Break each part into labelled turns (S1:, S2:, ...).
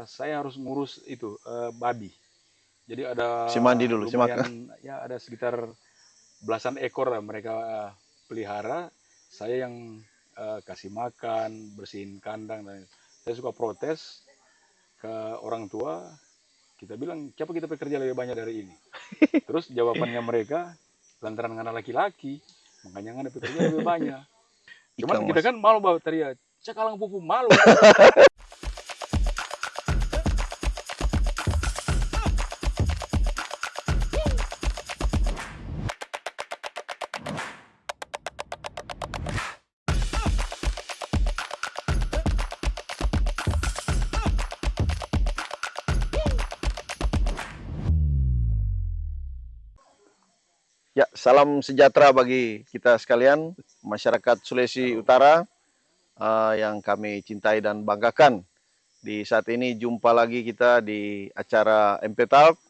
S1: saya harus ngurus itu babi. Jadi ada
S2: Si mandi dulu, si makan.
S1: lumayan ya ada sekitar belasan ekor lah mereka pelihara. Saya yang kasih makan, bersihin kandang dan saya suka protes ke orang tua. Kita bilang, siapa kita bekerja lebih banyak dari ini? Terus jawabannya mereka, lantaran ngana laki-laki, makanya ngana bekerja lebih banyak. Cuman
S2: Ikan
S1: kita
S2: mas.
S1: kan malu bawa teriak, cakalang pupu malu.
S2: Ya, salam sejahtera bagi kita sekalian, masyarakat Sulawesi Utara yang kami cintai dan banggakan. Di saat ini jumpa lagi kita di acara MP Talk.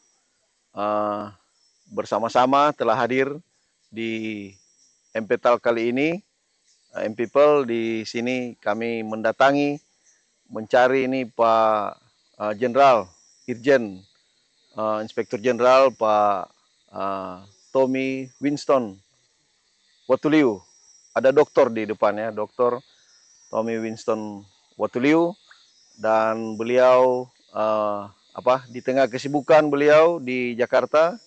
S2: Bersama-sama telah hadir di MP Talk kali ini. M-People di sini kami mendatangi, mencari ini Pak Jenderal, Irjen, Inspektur Jenderal Pak Tommy Winston Watuliu. Ada dokter di depannya, Dokter Tommy Winston Watuliu, dan beliau di tengah kesibukan beliau di Jakarta.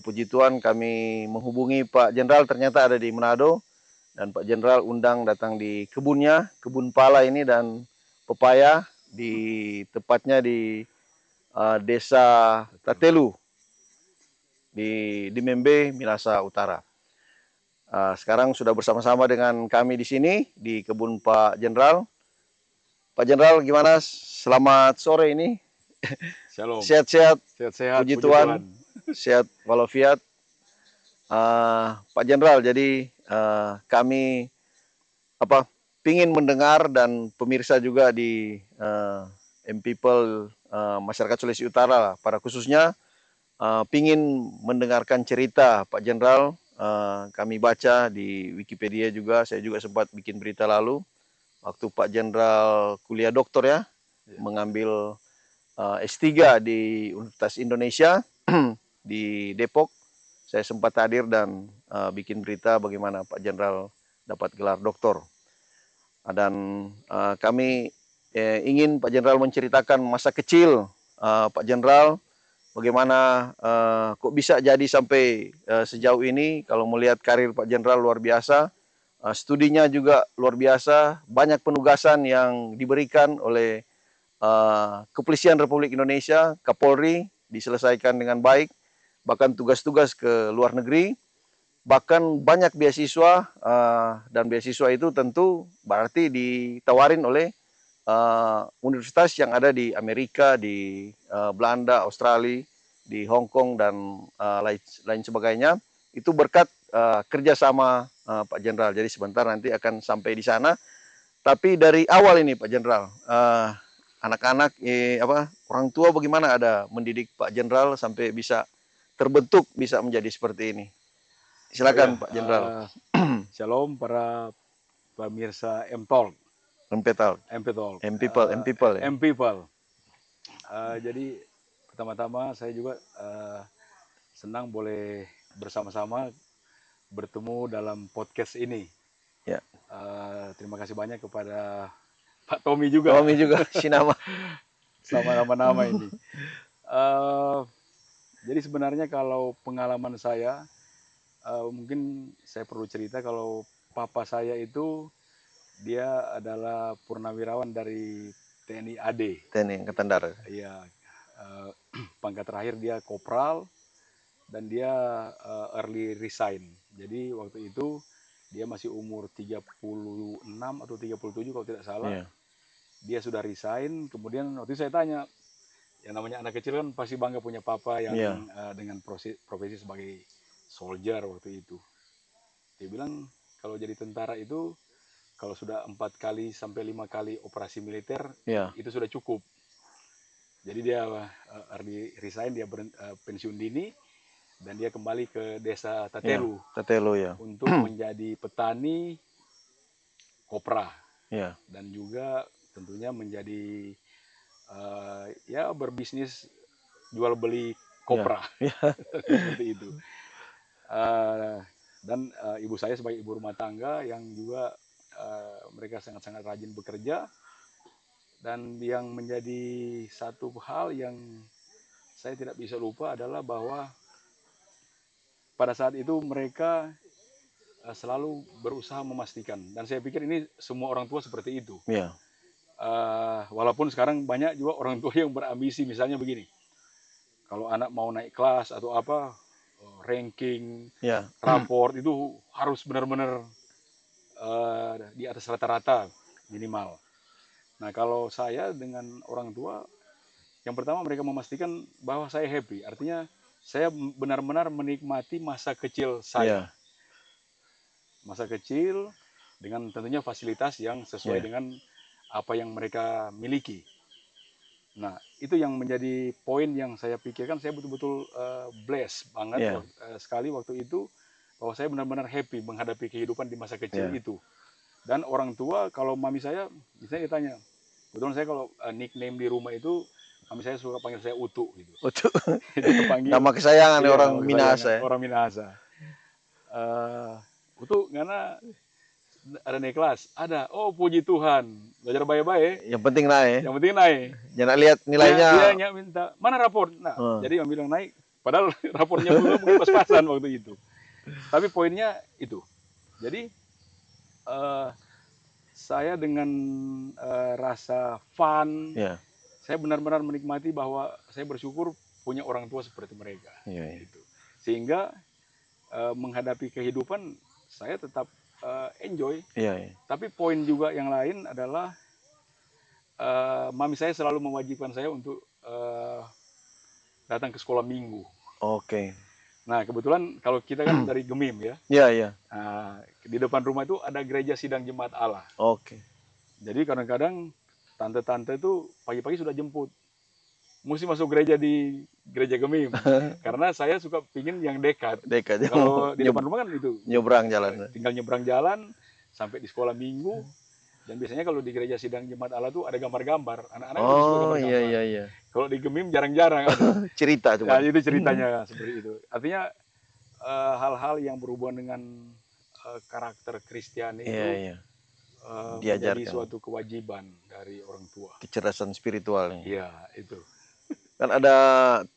S2: Puji Tuhan kami menghubungi Pak Jenderal, ternyata ada di Manado, dan Pak Jenderal undang datang di kebunnya, kebun pala ini dan pepaya, tepatnya di Desa Tatelu di Membe, Minahasa Utara. Sekarang sudah bersama-sama dengan kami di sini di kebun Pak Jenderal. Pak Jenderal, gimana? Selamat sore ini.
S1: Shalom.
S2: Sehat-sehat.
S1: Sehat-sehat,
S2: Puji
S1: puji
S2: Tuhan.
S1: Tuhan.
S2: Sehat walafiat. Pak Jenderal, jadi kami pingin mendengar dan pemirsa juga di M-People masyarakat Sulawesi Utara pada khususnya pingin mendengarkan cerita Pak Jenderal. Kami baca di Wikipedia juga, saya juga sempat bikin berita lalu waktu Pak Jenderal kuliah doktor ya, mengambil S3 di Universitas Indonesia di Depok. Saya sempat hadir dan bikin berita bagaimana Pak Jenderal dapat gelar doktor. Dan kami ingin Pak Jenderal menceritakan masa kecil Pak Jenderal, bagaimana kok bisa jadi sampai sejauh ini. Kalau melihat karir Pak Jenderal luar biasa, studinya juga luar biasa, banyak penugasan yang diberikan oleh Kepolisian Republik Indonesia, Kapolri, diselesaikan dengan baik, bahkan tugas-tugas ke luar negeri, bahkan banyak beasiswa, dan beasiswa itu tentu berarti ditawarin oleh universitas yang ada di Amerika, di Belanda, Australia, di Hong Kong, dan lain sebagainya. Itu berkat kerjasama Pak Jenderal. Jadi sebentar nanti akan sampai di sana. Tapi dari awal ini Pak Jenderal, anak-anak, orang tua bagaimana ada mendidik Pak Jenderal sampai bisa terbentuk, bisa menjadi seperti ini.
S1: Oh ya,
S2: Silakan Pak Jenderal.
S1: shalom para pemirsa M-Talk,
S2: M-People,
S1: M-Talk,
S2: M-People ya.
S1: M-People. Jadi pertama-tama saya juga senang boleh bersama-sama bertemu dalam podcast ini.
S2: Ya.
S1: Terima kasih banyak kepada Pak Tommy juga.
S2: Tommy juga, Sinama.
S1: Sama nama-nama ini. Jadi sebenarnya kalau pengalaman saya, mungkin saya perlu cerita kalau papa saya itu dia adalah purnawirawan dari TNI AD.
S2: TNI Angkatan Darat.
S1: Iya, pangkat terakhir dia kopral dan dia early resign. Jadi waktu itu dia masih umur 36 atau 37 kalau tidak salah.
S2: Yeah.
S1: Dia sudah resign, kemudian waktu itu saya tanya, yang namanya anak kecil kan pasti bangga punya papa yang dengan profesi sebagai soldier waktu itu. Dia bilang kalau jadi tentara itu kalau sudah 4 kali sampai 5 kali operasi militer itu sudah cukup. Jadi dia early resign, dia pensiun dini dan dia kembali ke desa Tatelu,
S2: Tatelu ya,
S1: untuk menjadi petani kopra
S2: ya,
S1: dan juga tentunya menjadi ya berbisnis jual beli
S2: Ya.
S1: kopra seperti itu. Eh, dan ibu saya sebagai ibu rumah tangga yang juga mereka sangat-sangat rajin bekerja, dan yang menjadi satu hal yang saya tidak bisa lupa adalah bahwa pada saat itu mereka selalu berusaha memastikan, dan saya pikir ini semua orang tua seperti itu.
S2: Ya.
S1: Walaupun sekarang banyak juga orang tua yang berambisi, misalnya begini, kalau anak mau naik kelas atau apa, ranking,
S2: Ya.
S1: raport itu harus benar-benar di atas rata-rata minimal. Nah, kalau saya dengan orang tua, yang pertama mereka memastikan bahwa saya happy, artinya saya benar-benar menikmati masa kecil saya.
S2: Ya.
S1: Masa kecil dengan tentunya fasilitas yang sesuai
S2: Ya.
S1: dengan apa yang mereka miliki. Nah, itu yang menjadi poin yang saya pikirkan. Saya betul-betul blessed banget
S2: Ya.
S1: sekali waktu itu, bahwa saya benar-benar happy menghadapi kehidupan di masa kecil
S2: Ya.
S1: itu. Dan orang tua, kalau mami saya, misalnya ditanya, kebetulan saya kalau nickname di rumah itu, mami saya suka panggil saya Utu gitu.
S2: Untuk
S1: Dia panggil,
S2: nama kesayangan
S1: iya,
S2: orang
S1: nama
S2: Minahasa
S1: kesayangan
S2: ya.
S1: orang Minahasa. Utu, karena ada naik kelas, ada. Oh, puji Tuhan, belajar baik-baik.
S2: Yang penting naik.
S1: Yang penting naik.
S2: Jangan lihat nilainya.
S1: Dia hanya minta mana rapor. Nah, jadi yang bilang naik, padahal rapornya mungkin pas-pasan waktu itu. Tapi poinnya itu. Jadi saya dengan rasa fun,
S2: Ya.
S1: saya benar-benar menikmati bahwa saya bersyukur punya orang tua seperti mereka.
S2: Ya, ya.
S1: Gitu. Sehingga menghadapi kehidupan saya tetap enjoy.
S2: Ya, ya.
S1: Tapi poin juga yang lain adalah mami saya selalu mewajibkan saya untuk datang ke sekolah minggu.
S2: Oke.
S1: Nah, kebetulan kalau kita kan dari Gemim ya.
S2: Ya, ya.
S1: Nah, di depan rumah itu ada gereja sidang jemaat Allah.
S2: Oke.
S1: Jadi kadang-kadang tante-tante itu pagi-pagi sudah jemput. Mesti masuk gereja di gereja Gemim. Karena saya suka pingin yang dekat.
S2: Dekat.
S1: Kalau di depan rumah kan itu.
S2: Nyebrang jalan.
S1: Tinggal nyebrang jalan sampai di sekolah minggu. Dan biasanya kalau di gereja sidang jemaat Allah tuh ada gambar-gambar. Anak-anak itu suka
S2: Oh,
S1: gambar-gambar.
S2: iya, iya, iya.
S1: Kalau di Gemim jarang-jarang ada.
S2: Cerita
S1: Nah,
S2: cuma.
S1: itu ceritanya seperti itu. Artinya hal-hal yang berhubungan dengan karakter Kristiani
S2: Iya,
S1: itu
S2: iya.
S1: menjadi
S2: Diajarkan.
S1: suatu kewajiban dari orang tua.
S2: Kecerdasan spiritualnya.
S1: Iya, itu.
S2: Kan ada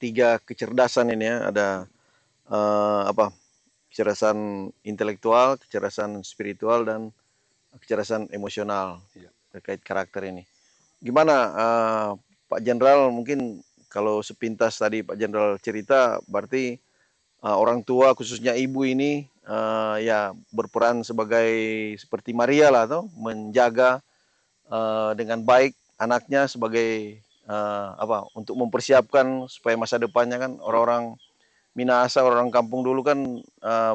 S2: 3 kecerdasan ini ya. Ada apa? Kecerdasan intelektual, kecerdasan spiritual, dan kecerdasan emosional.
S1: Iya.
S2: Terkait karakter ini. Gimana Pak Jenderal, mungkin kalau sepintas tadi Pak Jenderal cerita, berarti orang tua khususnya ibu ini ya berperan sebagai seperti Maria lah, atau menjaga dengan baik anaknya sebagai apa, untuk mempersiapkan supaya masa depannya. Kan orang-orang Minahasa, orang kampung dulu kan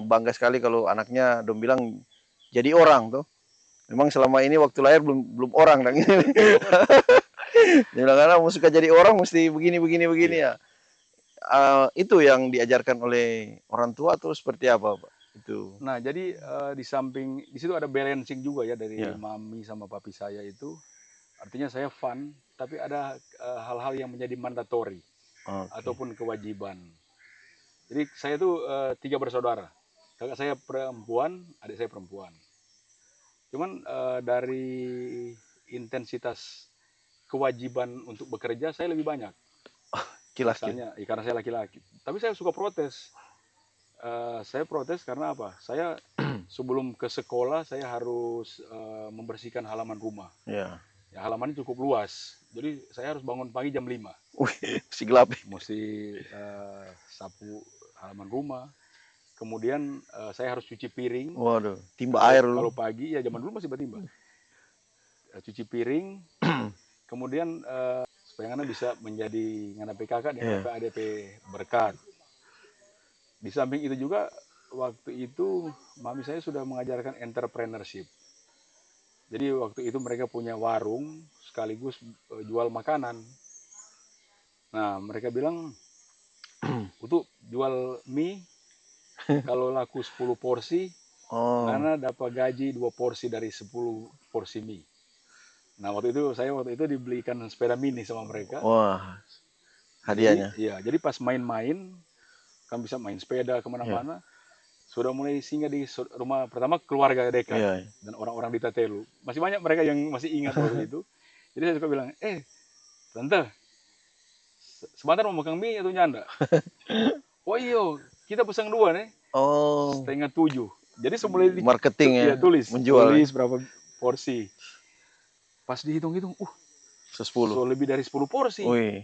S2: bangga sekali kalau anaknya dong bilang jadi orang tuh. Memang selama ini waktu lahir belum orang dan ini. Dia bilang karena mau suka jadi orang mesti begini begini
S1: Iya.
S2: ya. Itu yang diajarkan oleh orang tua atau seperti apa, Pak? Itu.
S1: Nah, jadi di samping di situ ada balancing juga ya dari
S2: Ya.
S1: mami sama papi saya itu. Artinya saya fun, tapi ada hal-hal yang menjadi mandatory
S2: Oke.
S1: ataupun kewajiban. Jadi saya tuh 3 bersaudara. Kakak saya perempuan, adik saya perempuan. Cuman dari intensitas kewajiban untuk bekerja saya lebih banyak.
S2: Laki-laki.
S1: Misalnya, ya karena saya laki-laki. Tapi saya suka protes. Saya protes karena apa? Saya sebelum ke sekolah saya harus membersihkan halaman rumah.
S2: Ya.
S1: Ya, halamannya cukup luas. Jadi saya harus bangun pagi jam 5.
S2: Wih, si gelap.
S1: Mesti sapu halaman rumah. Kemudian saya harus cuci piring.
S2: Waduh, timba air
S1: Kalau
S2: dulu.
S1: pagi ya zaman dulu masih bertimba. Cuci piring. Kemudian supaya ngana bisa menjadi ngana PKK dan
S2: Iya.
S1: ADP berkat. Di samping itu juga waktu itu mami saya sudah mengajarkan entrepreneurship. Jadi waktu itu mereka punya warung sekaligus jual makanan. Nah, mereka bilang untuk jual mie kalau laku 10 porsi,
S2: Oh,
S1: ngana dapat gaji 2 porsi dari 10 porsi mie. Nah saya waktu itu dibelikan sepeda mini sama mereka.
S2: Wah,
S1: Jadi
S2: hadiahnya.
S1: ya, jadi pas main-main kan bisa main sepeda
S2: Iya,
S1: kemana-mana. Sudah mulai singgah di rumah pertama keluarga dekat
S2: iya, iya.
S1: dan orang-orang di Tatelu. Masih banyak mereka yang masih ingat waktu itu. Jadi saya suka bilang, tante, sebentar mau makan mie atau nyanda? Oh iyo, kita pesan dua nih,
S2: Oh,
S1: 6:30. Jadi semula
S2: marketing ya,
S1: ya tulis,
S2: menjual ya.
S1: berapa porsi. Pas dihitung-hitung,
S2: 10.
S1: lebih dari 10 porsi.
S2: Wih,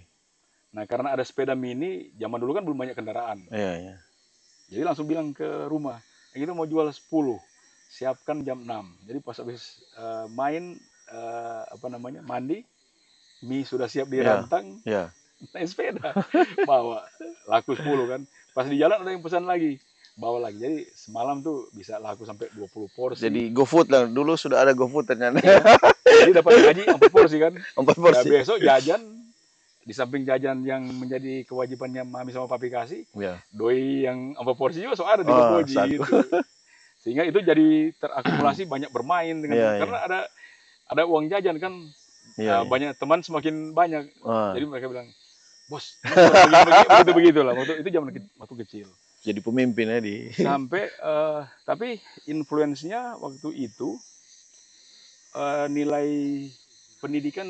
S1: Nah karena ada sepeda mini, zaman dulu kan belum banyak kendaraan.
S2: iya, iya.
S1: Jadi langsung bilang ke rumah, kita mau jual 10, siapkan jam 6. Jadi pas habis main, mandi, mie sudah siap
S2: Iya,
S1: dirantang,
S2: iya.
S1: naik sepeda, bawa, laku 10 kan. Pas di jalan ada yang pesan lagi, bawa lagi. Jadi semalam tuh bisa laku sampai 20 porsi.
S2: Jadi GoFood lah, dulu sudah ada GoFood ternyata.
S1: Iya. Jadi dapat gaji 4 porsi kan.
S2: 4
S1: Ya
S2: porsi.
S1: besok jajan, di samping jajan yang menjadi kewajibannya mami sama papi kasih,
S2: Iya.
S1: doi yang 4 porsi juga so ada di
S2: Oh,
S1: Kepoji
S2: saku.
S1: gitu. Sehingga itu jadi terakumulasi banyak bermain dengan,
S2: Iya, iya.
S1: karena ada uang jajan kan.
S2: Iya, iya.
S1: Banyak teman semakin banyak.
S2: Wah,
S1: Jadi mereka bilang, bos, begitu begitulah. Waktu itu zaman waktu kecil.
S2: jadi pemimpin ya di.
S1: Sampai tapi influence-nya waktu itu nilai pendidikan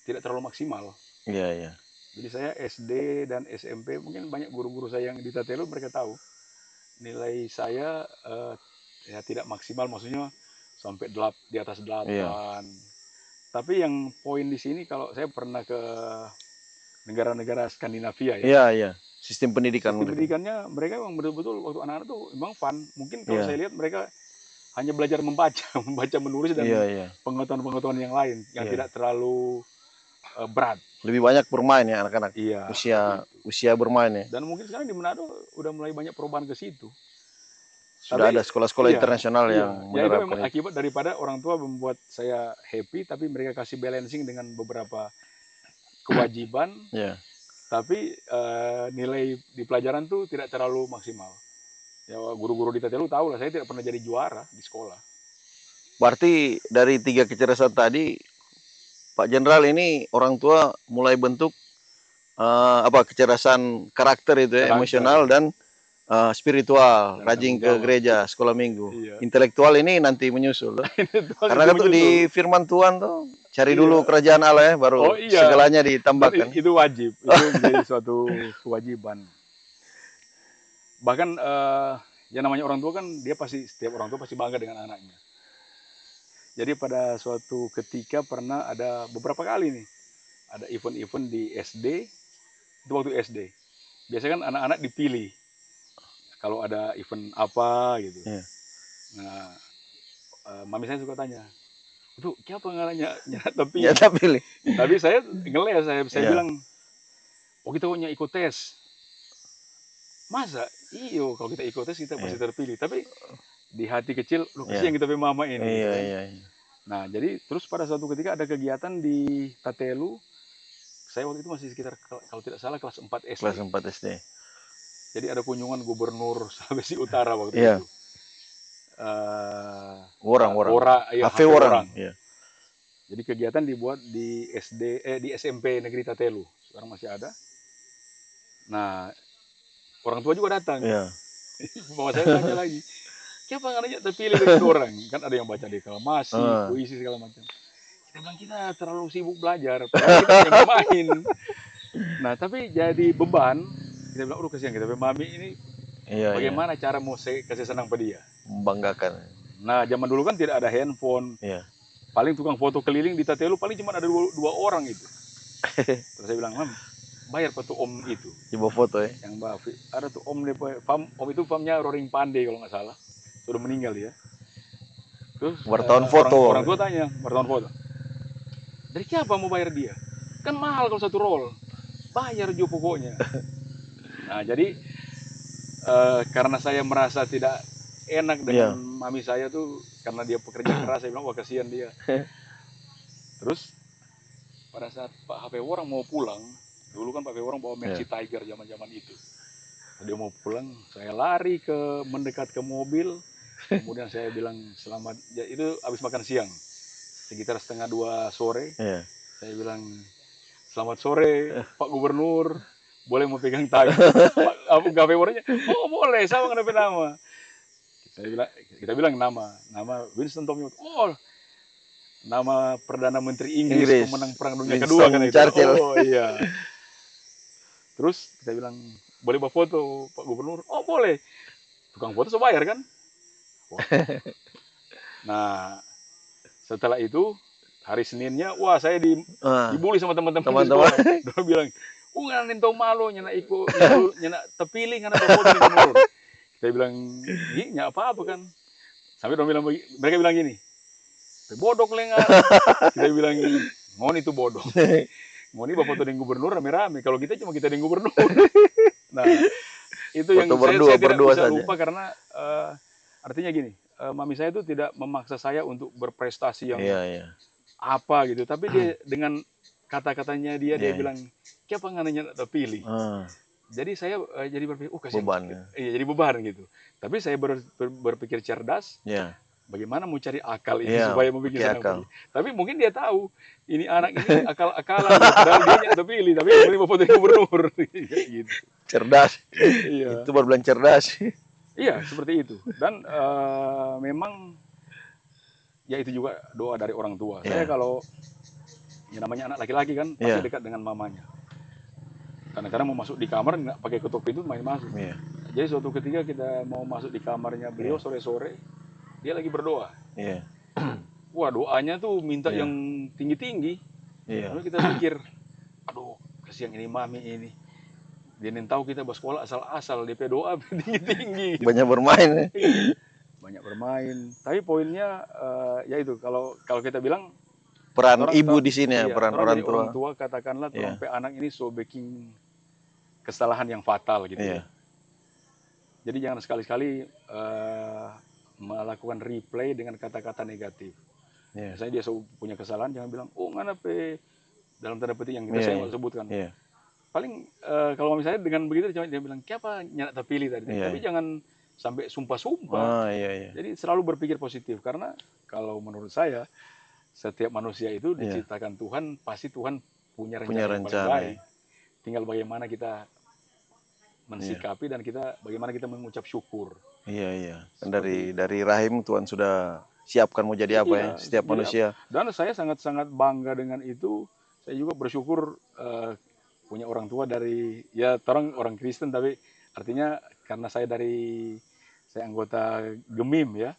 S1: tidak terlalu maksimal.
S2: Iya, iya.
S1: Jadi saya SD dan SMP, mungkin banyak guru-guru saya yang di Tatelu mereka tahu nilai saya ya tidak maksimal, maksudnya sampai di atas
S2: Iya.
S1: 8. Tapi yang poin di sini, kalau saya pernah ke negara-negara Skandinavia ya,
S2: Iya, iya. Sistem pendidikan
S1: sistem
S2: mereka.
S1: pendidikannya mereka memang betul-betul waktu anak-anak tuh memang fun. Mungkin kalau
S2: Iya.
S1: saya lihat mereka hanya belajar membaca, membaca menulis dan
S2: Iya, iya.
S1: pengetahuan-pengetahuan yang lain yang
S2: Iya.
S1: tidak terlalu berat.
S2: Lebih banyak bermain ya anak-anak.
S1: Iya, seperti
S2: Usia
S1: itu.
S2: usia bermain ya.
S1: Dan mungkin sekarang di Manado udah mulai banyak perubahan ke situ.
S2: Sudah
S1: Tapi
S2: ada sekolah-sekolah
S1: iya,
S2: internasional yang
S1: ya itu memang
S2: menerapkan itu.
S1: akibat daripada orang tua membuat saya happy, tapi mereka kasih balancing dengan beberapa kewajiban,
S2: Iya.
S1: tapi nilai di pelajaran tuh tidak terlalu maksimal. Ya guru-guru di Tatelu tahu lah, saya tidak pernah jadi juara di sekolah.
S2: Berarti dari 3 kecerdasan tadi, Pak Jenderal ini orang tua mulai bentuk kecerdasan karakter itu ya,
S1: Karakter
S2: emosional dan spiritual,
S1: dan
S2: rajin
S1: tanggung
S2: ke
S1: jawab.
S2: gereja, sekolah minggu.
S1: Iya.
S2: Intelektual ini nanti menyusul.
S1: Itu
S2: Karena kan tuh di firman Tuhan tuh, cari
S1: Iya.
S2: dulu kerajaan Allah ya, baru
S1: Oh iya,
S2: segalanya
S1: dan
S2: ditambahkan.
S1: itu wajib, itu menjadi suatu kewajiban. Bahkan yang namanya orang tua kan, setiap orang tua pasti bangga dengan anaknya. Jadi pada suatu ketika pernah ada beberapa kali nih, ada event-event di SD, itu waktu SD. Biasanya kan anak-anak dipilih kalau ada event apa gitu.
S2: Iya.
S1: Nah, mami saya suka tanya, itu siapa ngaranya nyata tapi
S2: Ya pilih.
S1: tapi saya ngeles, saya
S2: Iya.
S1: bilang, oh kita punya ikut tes. Masa? Iyo, kalau kita ikut tes kita pasti
S2: Iya.
S1: terpilih. Tapi di hati kecil, lu
S2: Iya.
S1: kasihan kita punya mama ini.
S2: Iya,
S1: gitu kan.
S2: iya, iya.
S1: Nah, jadi terus pada suatu ketika ada kegiatan di Tatelu. Saya waktu itu masih sekitar, kalau tidak salah, kelas 4 SD.
S2: Kelas 4 SD.
S1: Jadi ada kunjungan Gubernur Sulawesi Utara waktu
S2: Iya.
S1: itu.
S2: Orang.
S1: Ya,
S2: HV orang. Iya.
S1: Jadi kegiatan dibuat di di SMP Negeri Tatelu. Sekarang masih ada. Nah, orang tua juga datang.
S2: Iya.
S1: Bawa saya tanya lagi, siapa yang anaknya terpilih dari orang? Kan ada yang baca deklamasi, puisi segala macam. Kita bilang kita terlalu sibuk belajar, padahal kita yang bermain. Nah, tapi jadi beban. Kita bilang, kasihan kita mami ini.
S2: Iya,
S1: Bagaimana cara mau kasih senang pada dia?
S2: Membanggakan.
S1: Nah, zaman dulu kan tidak ada handphone.
S2: Iya.
S1: Paling tukang foto keliling di Tatelu paling cuma ada dua orang itu. Terus saya bilang, Mam, bayar pak tuh om itu.
S2: Coba foto ya.
S1: Yang Bafi. Ada tuh om om itu famnya Roring Pandey kalau nggak salah. Sudah meninggal dia. Terus
S2: wartawan foto.
S1: Orang tua tanya, wartawan foto. Dari siapa mau bayar dia? Kan mahal kalau satu roll. Bayar juga pokoknya. Nah, jadi karena saya merasa tidak enak dengan mami saya tuh, karena dia pekerja keras, saya bilang, wah kasihan dia. Terus pada saat Pak HP orang mau pulang, dulu kan Pak HP orang bawa Maxi Tiger zaman-zaman itu. Dia mau pulang, saya lari mendekat ke mobil, kemudian saya bilang selamat, ya, itu habis makan siang. sekitar 1:30 sore.
S2: Iya.
S1: Saya bilang, selamat sore Pak Gubernur, boleh mau pegang tangan? Pak Gubernurnya, oh boleh, sama kenapa nama? Kita bilang nama Winston Tommy. Oh, nama Perdana Menteri Inggris pemenang Perang Dunia Kedua kan itu.
S2: Churchill.
S1: Oh iya. Terus kita bilang, boleh bawa foto Pak Gubernur? Oh boleh. Tukang foto saya bayar kan? Wah. Nah, setelah itu hari Seninnya, wah saya dibully sama teman-teman di sekolah. Dia bilang, nggak nintau malu nyana nyana terpilih nyana foto di Gubernur. Saya bilang, nggak apa-apa kan. Sampai mereka bilang gini, bodok lengan. Kita bilang, ngoni itu bodok. Ngoni bawa foto dengan Gubernur rame-rame. Kalau kita cuma kita dengan Gubernur. Nah, itu yang saya tidak bisa lupa karena artinya gini, mami saya itu tidak memaksa saya untuk berprestasi yang apa gitu, tapi dia dengan kata-katanya dia bilang, "Kenapa nggak terpilih?" Jadi saya jadi berpikir, kasihan, beban, iya jadi beban gitu. Tapi saya berpikir cerdas, bagaimana mau cari akal ini supaya membuat akal. Tapi mungkin dia tahu ini anak ini akal-akalan, dan dia nggak terpilih, tapi ini mau foto Gubernur, gitu.
S2: Cerdas, iya. Itu baru bilang cerdas.
S1: Iya seperti itu. Dan memang ya itu juga doa dari orang tua. Saya kalau ya namanya anak laki-laki kan pasti dekat dengan mamanya. Kadang-kadang mau masuk di kamar nggak pakai ketuk pintu main masuk. Jadi suatu ketika kita mau masuk di kamarnya beliau sore-sore, dia lagi berdoa. Wah doanya tuh minta yang tinggi-tinggi. Lalu kita pikir, aduh kasihan ini mami ini. Dia tahu kita bersekolah asal-asal, DP doa tinggi-tinggi.
S2: Banyak bermain.
S1: Banyak bermain. Tapi poinnya ya itu kalau kita bilang
S2: peran ibu di sini ya, peran orang tua.
S1: Orang tua katakanlah sampai anak ini so baking kesalahan yang fatal gitu ya. Jadi jangan sekali-sekali melakukan replay dengan kata-kata negatif. Misalnya dia punya kesalahan, jangan bilang, dalam tanda petik yang kita saya sebutkan. Paling kalau misalnya dengan begitu dia bilang, "Kenapa nyak terpilih tadi?" Tapi jangan sampai sumpah-sumpah. Jadi selalu berpikir positif karena kalau menurut saya setiap manusia itu diciptakan Tuhan, pasti Tuhan punya rencana yang baik. Tinggal bagaimana kita mensikapi dan bagaimana kita mengucap syukur.
S2: Iya. Dari rahim Tuhan sudah siapkan mau jadi apa ya setiap manusia.
S1: Dan saya sangat-sangat bangga dengan itu. Saya juga bersyukur punya orang tua dari orang Kristen, tapi artinya karena saya anggota GEMIM ya.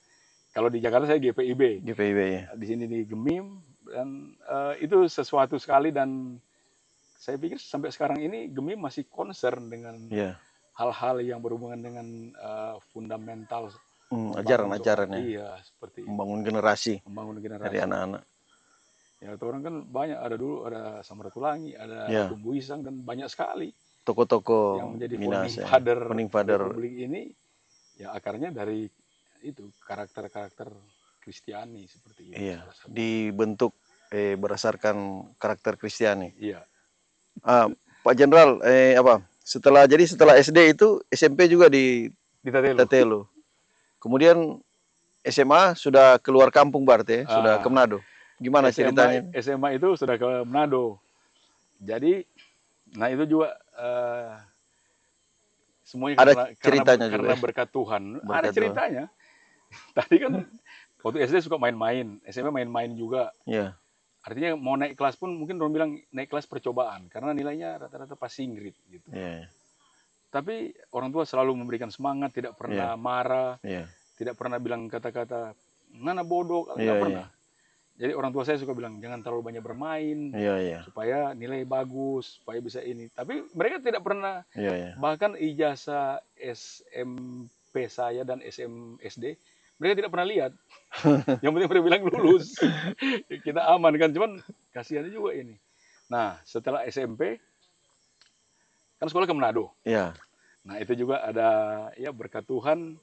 S1: Kalau di Jakarta saya GPIB ya. Di sini di GEMIM dan itu sesuatu sekali dan saya pikir sampai sekarang ini GEMIM masih concern dengan hal-hal yang berhubungan dengan fundamental
S2: ajaran-ajarannya.
S1: Iya, seperti
S2: membangun generasi dari anak-anak.
S1: Ya, orang kan banyak, ada Samratulangi, ada Tumbuh Isang dan banyak sekali
S2: tokoh-tokoh
S1: yang menjadi founding father Republik ini. Ya akarnya dari itu karakter-karakter Kristiani seperti itu.
S2: Iya, dibentuk berdasarkan karakter Kristiani.
S1: Iya.
S2: Pak Jenderal, setelah SD itu SMP juga di Tatelu. Kemudian SMA sudah keluar kampung berarti sudah ke Manado. Gimana ceritanya?
S1: SMA itu sudah ke Manado. Jadi, nah itu juga semuanya karena berkat Tuhan. Ada ceritanya. Tadi kan waktu SD suka main-main, SMP main-main juga.
S2: Iya.
S1: Artinya mau naik kelas pun mungkin orang bilang naik kelas percobaan karena nilainya rata-rata passing grade gitu. Tapi orang tua selalu memberikan semangat, tidak pernah marah, tidak pernah bilang kata-kata ngana bodoh, nggak pernah. Jadi orang tua saya suka bilang jangan terlalu banyak bermain supaya nilai bagus, supaya bisa ini. Tapi mereka tidak pernah, bahkan ijazah SMP saya dan SD mereka tidak pernah lihat. Yang penting mereka bilang lulus. Kita aman kan, cuman kasihan juga ini. Nah, setelah SMP kan sekolah ke Manado. Nah, itu juga ada berkat Tuhan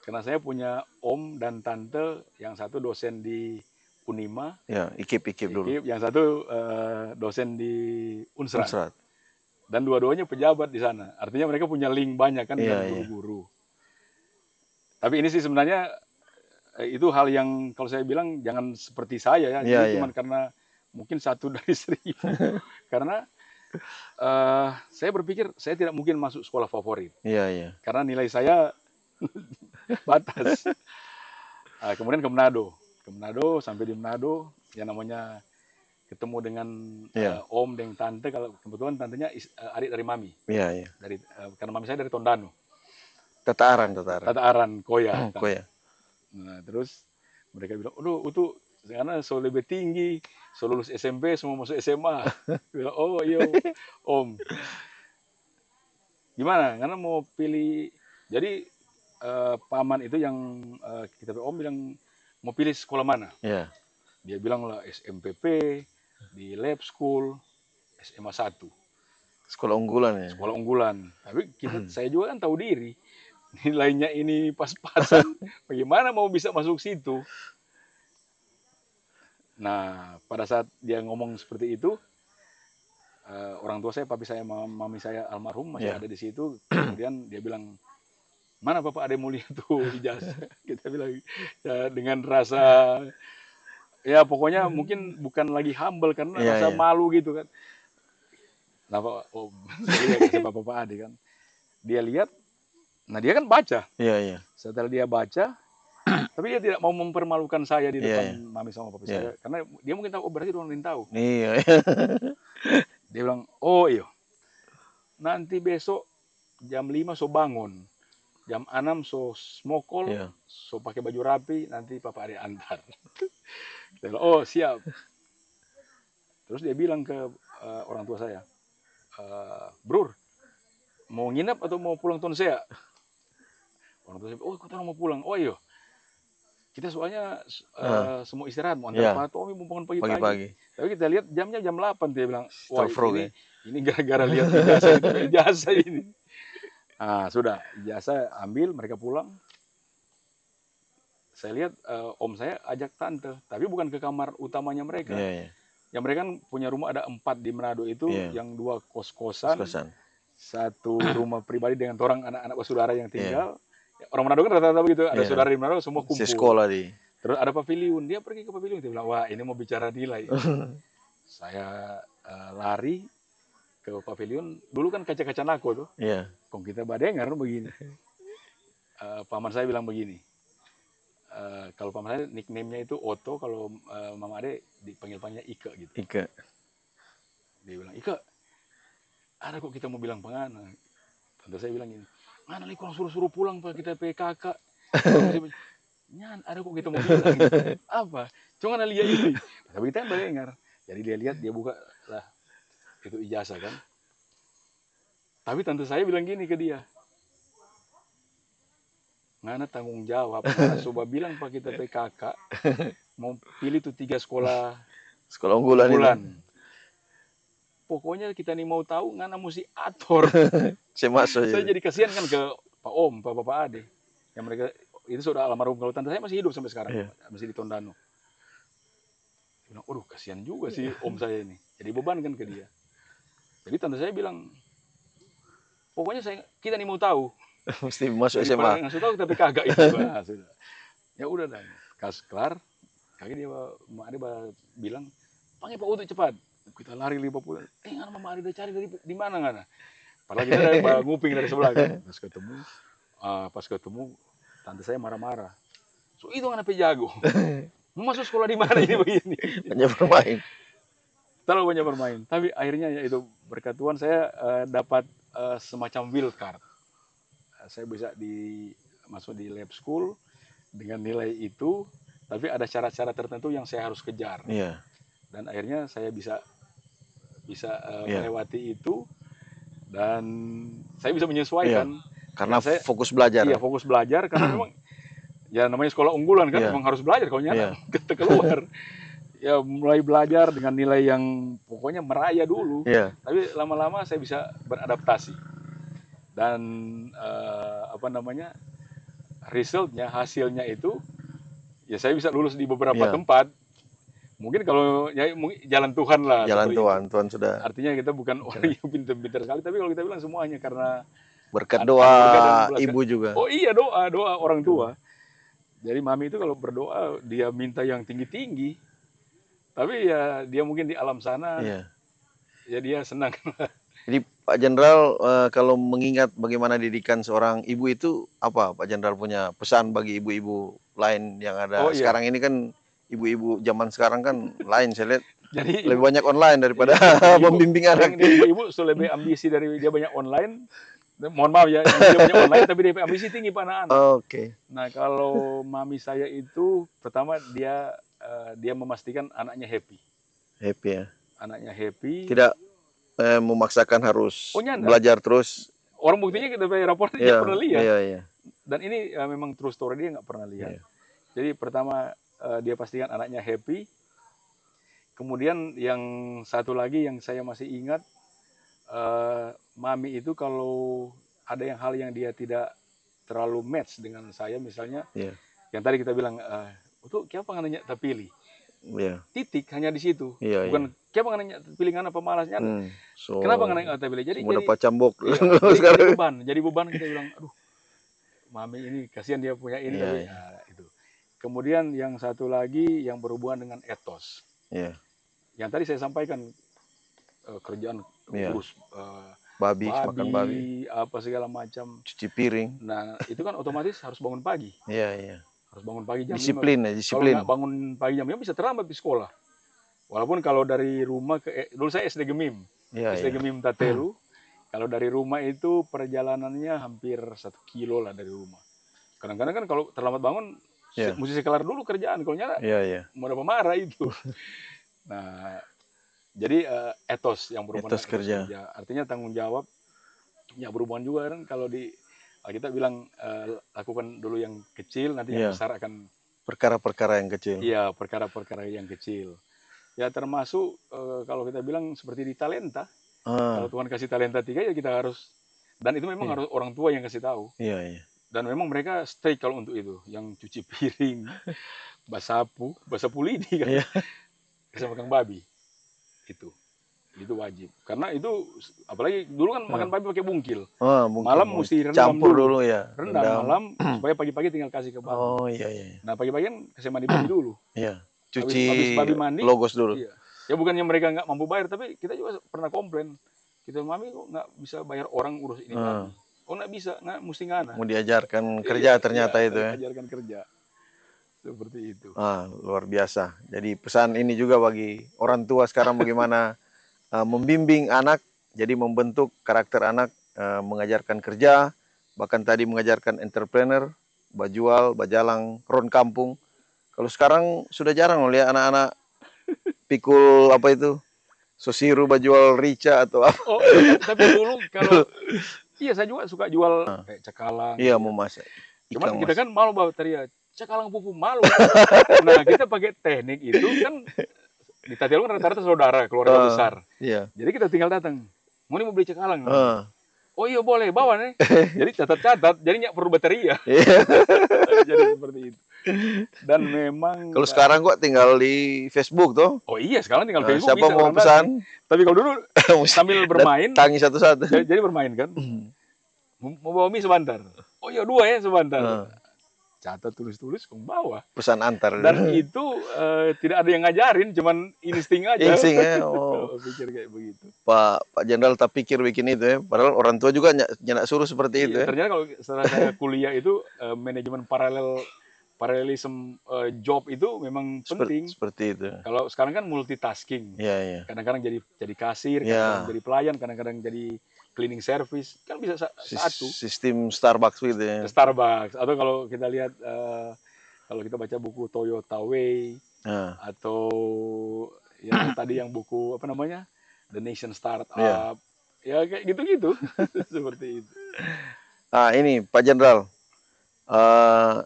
S1: karena saya punya om dan tante, yang satu dosen di Unima.
S2: IKIP dulu.
S1: Yang satu dosen di Unsrat. Dan dua-duanya pejabat di sana. Artinya mereka punya link banyak kan dengan guru-guru. Tapi ini sih sebenarnya itu hal yang kalau saya bilang jangan seperti saya ya.
S2: Iya,
S1: Ini
S2: iya.
S1: cuma karena mungkin 1 dari 1000. Karena saya berpikir saya tidak mungkin masuk sekolah favorit
S2: Iya, iya.
S1: karena nilai saya batas. Kemudian ke Manado, sampai di Manado, yang namanya ketemu dengan
S2: Iya.
S1: om dan tante. Kalau kebetulan tantenya adik dari mami,
S2: Iya, iya.
S1: karena mami saya dari Tondano,
S2: Tataran.
S1: Tata Aran, Koya.
S2: Kok ya?
S1: Nah, terus mereka bilang, "Aduh, itu karena so lebih tinggi, so lulus SMP, semua masuk SMA." Bilang, "Oh iya, om. Gimana? Karena mau pilih." Jadi paman itu yang kita om bilang mau pilih sekolah mana?
S2: Iya.
S1: Dia bilang lah SMPP, di lab school, SMA 1,
S2: Sekolah unggulan ya.
S1: sekolah unggulan. Tapi saya juga kan tahu diri, nilainya ini pas-pasan, bagaimana mau bisa masuk situ? Nah, pada saat dia ngomong seperti itu, orang tua saya, papi saya, mami saya almarhum masih
S2: Iya.
S1: ada di situ. Kemudian dia bilang, "Mana bapak ada mau lihat tuh ijazah?" Kita bilang ya, dengan rasa ya pokoknya mungkin bukan lagi humble karena
S2: Iya,
S1: rasa
S2: iya.
S1: malu gitu kan. Nah, om saya lihat kasih bapak adik kan, dia lihat, nah dia kan baca.
S2: Iya, iya.
S1: Setelah dia baca, tapi dia tidak mau mempermalukan saya di
S2: Iya,
S1: depan
S2: iya.
S1: mami sama papi
S2: Iya.
S1: saya, karena dia mungkin tahu, oh berarti orang lain tahu.
S2: Iya, iya.
S1: Dia bilang, "Oh iya, nanti besok jam 5 so bangun, jam 6 so smokol,
S2: Iya.
S1: so pakai baju rapi, nanti papa ada antar." Saya bilang, "Oh siap." Terus dia bilang ke orang tua saya, "Brur, mau nginep atau mau pulang tuan saya?" Orang tua saya, "Oh kita mau pulang." "Oh iya, kita soalnya semua istirahat, mau antar
S2: Iya.
S1: Pak Tommy, mau bangun pagi-pagi."
S2: Pagi-pagi.
S1: Tapi kita lihat jamnya jam 8, dia bilang, "Wah
S2: Strofrog ya.
S1: ini gara-gara lihat ijazah ini." Nah sudah, ijazah ambil, mereka pulang. Saya lihat om saya ajak tante, tapi bukan ke kamar utamanya mereka.
S2: Iya, iya.
S1: Yang mereka kan punya rumah ada 4 di Manado itu,
S2: Iya.
S1: yang 2 kos-kosan,
S2: Kos-kosan.
S1: 1 rumah pribadi dengan orang anak-anak saudara yang
S2: Iya.
S1: tinggal. Ya, orang Manado kan rata-rata begitu, ada
S2: Iya.
S1: saudara di Manado semua
S2: Si
S1: kumpul.
S2: sekolah di.
S1: Terus ada pavilion, dia pergi ke pavilion, dia bilang, "Wah ini mau bicara nilai." Saya lari ke pavilion, dulu kan kaca-kaca nako tuh,
S2: Iya.
S1: kok kita badengar begini. Paman saya bilang begini, kalau paman saya nickname-nya itu Otto, kalau mama ade dipanggil-panggilnya Ike gitu.
S2: Ika.
S1: Dia bilang, "Ike, ada kok kita mau bilang pengana." Tante saya bilang gini, "Mana nih kurang suruh-suruh pulang pak, kita PKK." Nyan, ada kok kita mau bilang. Apa? Cuma lihat ini. Tapi kita yang badengar. Jadi dia lihat, dia buka lah itu ijazah kan. Tapi tante saya bilang gini ke dia, "Ngana tanggung jawab, ngana coba bilang pak kita PKK, mau pilih tuh 3 sekolah
S2: Sekolah unggulan ini.
S1: unggulan. Pokoknya kita nih mau tahu, ngana mesti atur."
S2: Saya masuk.
S1: Saya jadi kasihan kan ke Pak Om, Pak Ade, yang mereka itu sudah almarhum. Kalau tante saya masih hidup sampai sekarang,
S2: Iya.
S1: masih di Tondano. Dia bilang, "Aduh kasihan juga sih om saya ini." Jadi beban kan ke dia. Jadi tante saya bilang, "Pokoknya kita nih mau tahu.
S2: Mesti masuk
S1: Daripada
S2: SMA.
S1: nggak tahu tapi kagak itu." Nah, sudah. Ya udah dan kelar. Kaki dia Mak Ade bilang, "Panggil Pak Utut cepat." Kita lari 50. Ngana Mama Ade udah cari di mana ngana? Padahal kita dari nguping dari sebelah kan. Pas ketemu tante saya marah-marah. "So itu ngana jago. Mau masuk sekolah di mana ini begini?"
S2: Hanya bermain.
S1: Terlalu banyak bermain. Tapi akhirnya ya itu berkat Tuhan saya dapat semacam wild card. Saya bisa masuk di lab school dengan nilai itu, tapi ada syarat-syarat tertentu yang saya harus kejar.
S2: Iya.
S1: Dan akhirnya saya bisa
S2: Iya.
S1: melewati itu, dan saya bisa menyesuaikan.
S2: Karena
S1: saya
S2: fokus belajar.
S1: Iya, fokus belajar karena memang ya namanya sekolah unggulan kan,
S2: Iya.
S1: memang harus belajar kalau nyata
S2: Iya.
S1: kita keluar. Ya mulai belajar dengan nilai yang pokoknya meraya dulu.
S2: Iya.
S1: Tapi lama-lama saya bisa beradaptasi. Dan resultnya, hasilnya itu ya saya bisa lulus di beberapa
S2: Iya.
S1: tempat. Mungkin kalau ya mungkin jalan Tuhan lah.
S2: Jalan
S1: seperti
S2: Tuhan,
S1: itu.
S2: Tuhan sudah.
S1: Artinya kita bukan orang yang pintar-pintar sekali, tapi kalau kita bilang semuanya karena
S2: Berkat
S1: Ada
S2: doa
S1: berkat dan belas
S2: ibu juga.
S1: oh iya, doa orang tua. Jadi mami itu kalau berdoa dia minta yang tinggi-tinggi, tapi ya dia mungkin di alam sana
S2: Iya.
S1: ya dia senang.
S2: Jadi Pak Jenderal, kalau mengingat bagaimana didikan seorang ibu itu, apa Pak Jenderal punya pesan bagi ibu-ibu lain yang ada
S1: Oh iya,
S2: sekarang ini kan, ibu-ibu zaman sekarang kan lain, saya lihat
S1: jadi
S2: lebih
S1: ibu
S2: banyak online daripada
S1: iya, ibu
S2: membimbing
S1: yang
S2: anak.
S1: dia ibu-ibu sudah lebih ambisi dari dia banyak online. Mohon maaf ya, dia banyak online tapi dia ambisi tinggi pak anak-anak.
S2: Oke,
S1: Nah kalau mami saya itu pertama dia memastikan anaknya happy,
S2: happy ya.
S1: anaknya happy.
S2: Tidak memaksakan
S1: Oh
S2: harus
S1: nyanda,
S2: belajar terus.
S1: orang buktinya kita dari raportnya dia
S2: Iya,
S1: pernah lihat.
S2: iya, iya,
S1: Dan ini memang true story, dia nggak pernah lihat.
S2: iya,
S1: Jadi pertama dia pastikan anaknya happy. Kemudian yang satu lagi yang saya masih ingat, mami itu kalau ada hal yang dia tidak terlalu match dengan saya, misalnya
S2: iya,
S1: yang tadi kita bilang, untuk kenapa nggak terpilih?
S2: iya,
S1: Titik hanya di situ.
S2: iya, iya.
S1: Bukan kenapa nggak pilih ngana pemalasnya?
S2: So,
S1: Kenapa nggak terpilih?
S2: semua
S1: Jadi
S2: dapat cambuk
S1: iya, jadi
S2: sekarang.
S1: jadi beban kita bilang, aduh, mami ini kasihan dia punya ini
S2: Iya,
S1: tapi
S2: iya,
S1: itu. Kemudian yang satu lagi yang berhubungan dengan etos.
S2: iya,
S1: Yang tadi saya sampaikan kerjaan
S2: iya.
S1: urus
S2: Babi, makan babi,
S1: babi apa segala macam.
S2: cuci piring.
S1: Nah itu kan otomatis harus bangun pagi.
S2: Iya, iya.
S1: Harus bangun pagi jam 5.
S2: Disiplin ya,
S1: Kalau
S2: disiplin.
S1: nggak bangun pagi jam 5 bisa terlambat di sekolah. Walaupun kalau dari rumah dulu saya SD Gemim,
S2: Iya,
S1: SD
S2: iya.
S1: Gemim Tatelu. Kalau dari rumah itu perjalanannya hampir 1 kilo lah dari rumah. Kadang-kadang kan kalau terlambat bangun,
S2: Iya,
S1: mesti kelar dulu kerjaan. Kalau nyala,
S2: iya, iya.
S1: mau apa marah itu. Nah, jadi etos yang berhubungan
S2: Etos
S1: dengan etos
S2: kerja.
S1: kerja. Artinya tanggung jawab, ya berhubungan juga kan kalau kita bilang lakukan dulu yang kecil, nanti yang
S2: Iya,
S1: besar akan,
S2: perkara-perkara yang kecil.
S1: iya perkara-perkara yang kecil. Ya termasuk kalau kita bilang seperti di talenta. Kalau
S2: Ah,
S1: Tuhan kasih talenta 3 ya kita harus, dan itu memang
S2: iya,
S1: harus orang tua yang kasih tahu.
S2: iya, iya.
S1: Dan memang mereka stay kalau untuk itu, yang cuci piring, basapu lidi kan,
S2: Iya.
S1: kasih makan babi, itu wajib. Karena itu apalagi dulu kan makan babi pakai bungkil,
S2: Ah, mungkin
S1: malam
S2: mau
S1: mesti rendam
S2: campur
S1: dulu,
S2: dulu ya,
S1: rendam
S2: rendam.
S1: malam supaya pagi-pagi tinggal kasih ke babi.
S2: Oh, iya, iya,
S1: Nah pagi-pagi kan kasih mandi babi dulu,
S2: iya.
S1: habis
S2: Cuci
S1: babi mandi,
S2: logos dulu.
S1: iya. Ya bukannya mereka nggak mampu bayar, tapi kita juga pernah komplain. Kita mami kok nggak bisa bayar orang urus ini
S2: Ah,
S1: babi. Oh nggak bisa, nggak mesti ngana.
S2: mau diajarkan kerja
S1: Iya,
S2: ternyata
S1: iya,
S2: itu ya.
S1: ajarkan kerja seperti itu.
S2: Ah, luar biasa. Jadi pesan ini juga bagi orang tua sekarang bagaimana membimbing anak, jadi membentuk karakter anak, mengajarkan kerja, bahkan tadi mengajarkan entrepreneur, bajual, bajalang, ron kampung. Kalau sekarang sudah jarang loh lihat anak-anak pikul apa itu, sosiru, bajual rica atau apa.
S1: Oh, tapi dulu kalau iya saya juga suka jual kayak cakalang
S2: Iya,
S1: gitu ya.
S2: memasak
S1: Cuman
S2: ikan
S1: kita
S2: mas.
S1: kan malu bawa teriak cakalang pupu malu. Nah kita pakai teknik itu kan di Tatielo kan rata-rata saudara keluarga besar.
S2: Iya.
S1: Jadi kita tinggal datang. Mau beli cakalang.
S2: Ah,
S1: Oh iya boleh bawa nih. Jadi catat-catat. Jadi nggak perlu bateria.
S2: iya.
S1: Jadi seperti itu. Dan memang
S2: Kalau sekarang kok tinggal di Facebook tuh.
S1: oh iya sekarang tinggal Facebook
S2: Siapa
S1: bisa
S2: mau
S1: orang datang.
S2: pesan?
S1: Tapi kalau dulu sambil bermain,
S2: Datangi satu-satu.
S1: jadi bermain kan. Mau bawa mie sebentar. Oh iya 2 ya sebentar.
S2: Ah,
S1: Catat tulis-tulis kamu bawa.
S2: pesan antar.
S1: Dan itu tidak ada yang ngajarin, cuman insting aja.
S2: Insting ya. Oh.
S1: Pikir kayak begitu.
S2: Pak Jenderal tak pikir bikin itu ya. Padahal orang tua juga nyak suruh seperti itu
S1: Iya,
S2: ya.
S1: ternyata kalau setelah saya kuliah itu manajemen paralelism job itu memang penting.
S2: Seperti itu.
S1: Kalau sekarang kan multitasking.
S2: Iya, iya.
S1: Kadang-kadang jadi kasir,
S2: Iya.
S1: kadang-kadang jadi pelayan, kadang-kadang jadi cleaning service. Kan bisa satu.
S2: Sistem Starbucks gitu ya.
S1: Starbucks. Atau kalau kita lihat, kalau kita baca buku Toyota Way,
S2: Nah,
S1: atau ya tadi yang buku apa namanya The Nation Startup,
S2: iya.
S1: ya kayak gitu-gitu. Seperti itu.
S2: Nah, ini Pak Jenderal.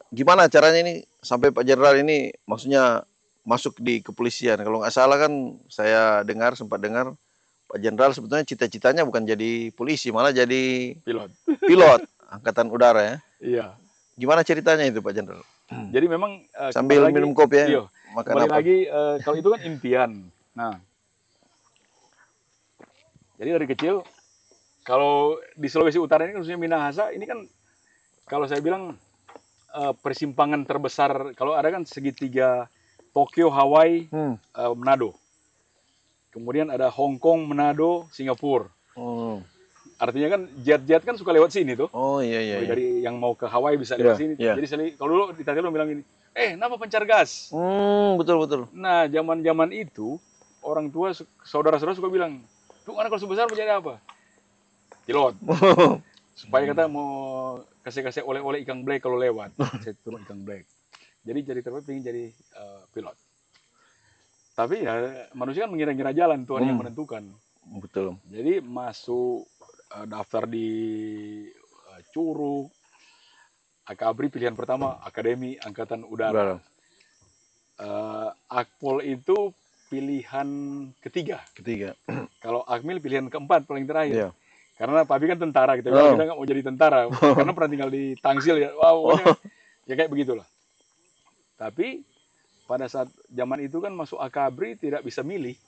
S2: Gimana caranya ini sampai Pak Jenderal ini maksudnya masuk di kepolisian? Kalau nggak salah kan saya sempat dengar Pak Jenderal sebetulnya cita-citanya bukan jadi polisi, malah jadi
S1: Pilot.
S2: pilot angkatan udara ya.
S1: Iya.
S2: Gimana ceritanya itu Pak Jenderal?
S1: Jadi memang
S2: Sambil
S1: kembali lagi,
S2: minum kopi ya,
S1: iya,
S2: makan
S1: kembali
S2: apa?
S1: lagi kalau itu kan impian. Nah, jadi dari kecil kalau di Sulawesi Utara ini khususnya Minahasa ini kan kalau saya bilang persimpangan terbesar. Kalau ada kan segitiga Tokyo, Hawaii, Manado. Kemudian ada Hong Kong, Manado, Singapura. Artinya kan jet-jet kan suka lewat sini tuh.
S2: Oh iya iya.
S1: Mulai dari yang mau ke Hawaii bisa lewat sini. Jadi kalau dulu di Tatielo bilang gini, nama pencar gas.
S2: Betul betul.
S1: Nah, zaman-zaman itu orang tua saudara-saudara suka bilang, tuh anak kalau sebesar mau jadi apa? Pilot. Supaya kata mau kasih oleh-oleh ikan black kalau lewat. Saya turun ikan black. Jadi terus ingin jadi pilot. Tapi ya manusia kan mengira-ngira jalan, Tuhan yang menentukan.
S2: Betul.
S1: Jadi masuk daftar di Curug, Akabri pilihan pertama Akademi Angkatan Udara. Akpol itu pilihan ketiga. Kalau Akmil pilihan keempat paling terakhir.
S2: Iya.
S1: Karena Papi kan tentara gitu, kita nggak mau jadi tentara karena pernah tinggal di Tangsil ya. Wow, ya kayak begitulah. Tapi pada saat zaman itu kan masuk Akabri tidak bisa milih,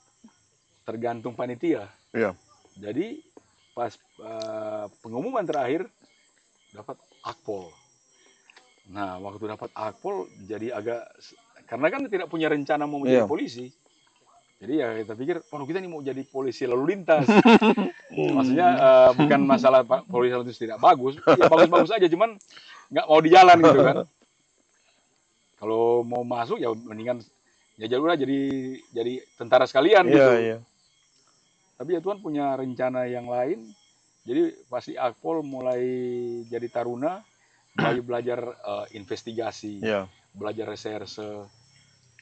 S1: tergantung panitia.
S2: Iya.
S1: Jadi pas pengumuman terakhir dapat Akpol. Nah, waktu dapat Akpol jadi agak, karena kan tidak punya rencana mau menjadi polisi. Jadi ya kita pikir, kita nih mau jadi polisi lalu lintas. Maksudnya bukan masalah polisi lalu lintas tidak bagus, ya bagus-bagus aja, cuman nggak mau di jalan gitu kan. Kalau mau masuk ya mendingan ya jadi tentara sekalian gitu.
S2: Iya.
S1: Tapi ya Tuhan punya rencana yang lain. Jadi pasti Akpol mulai jadi taruna, belajar investigasi, belajar reserse.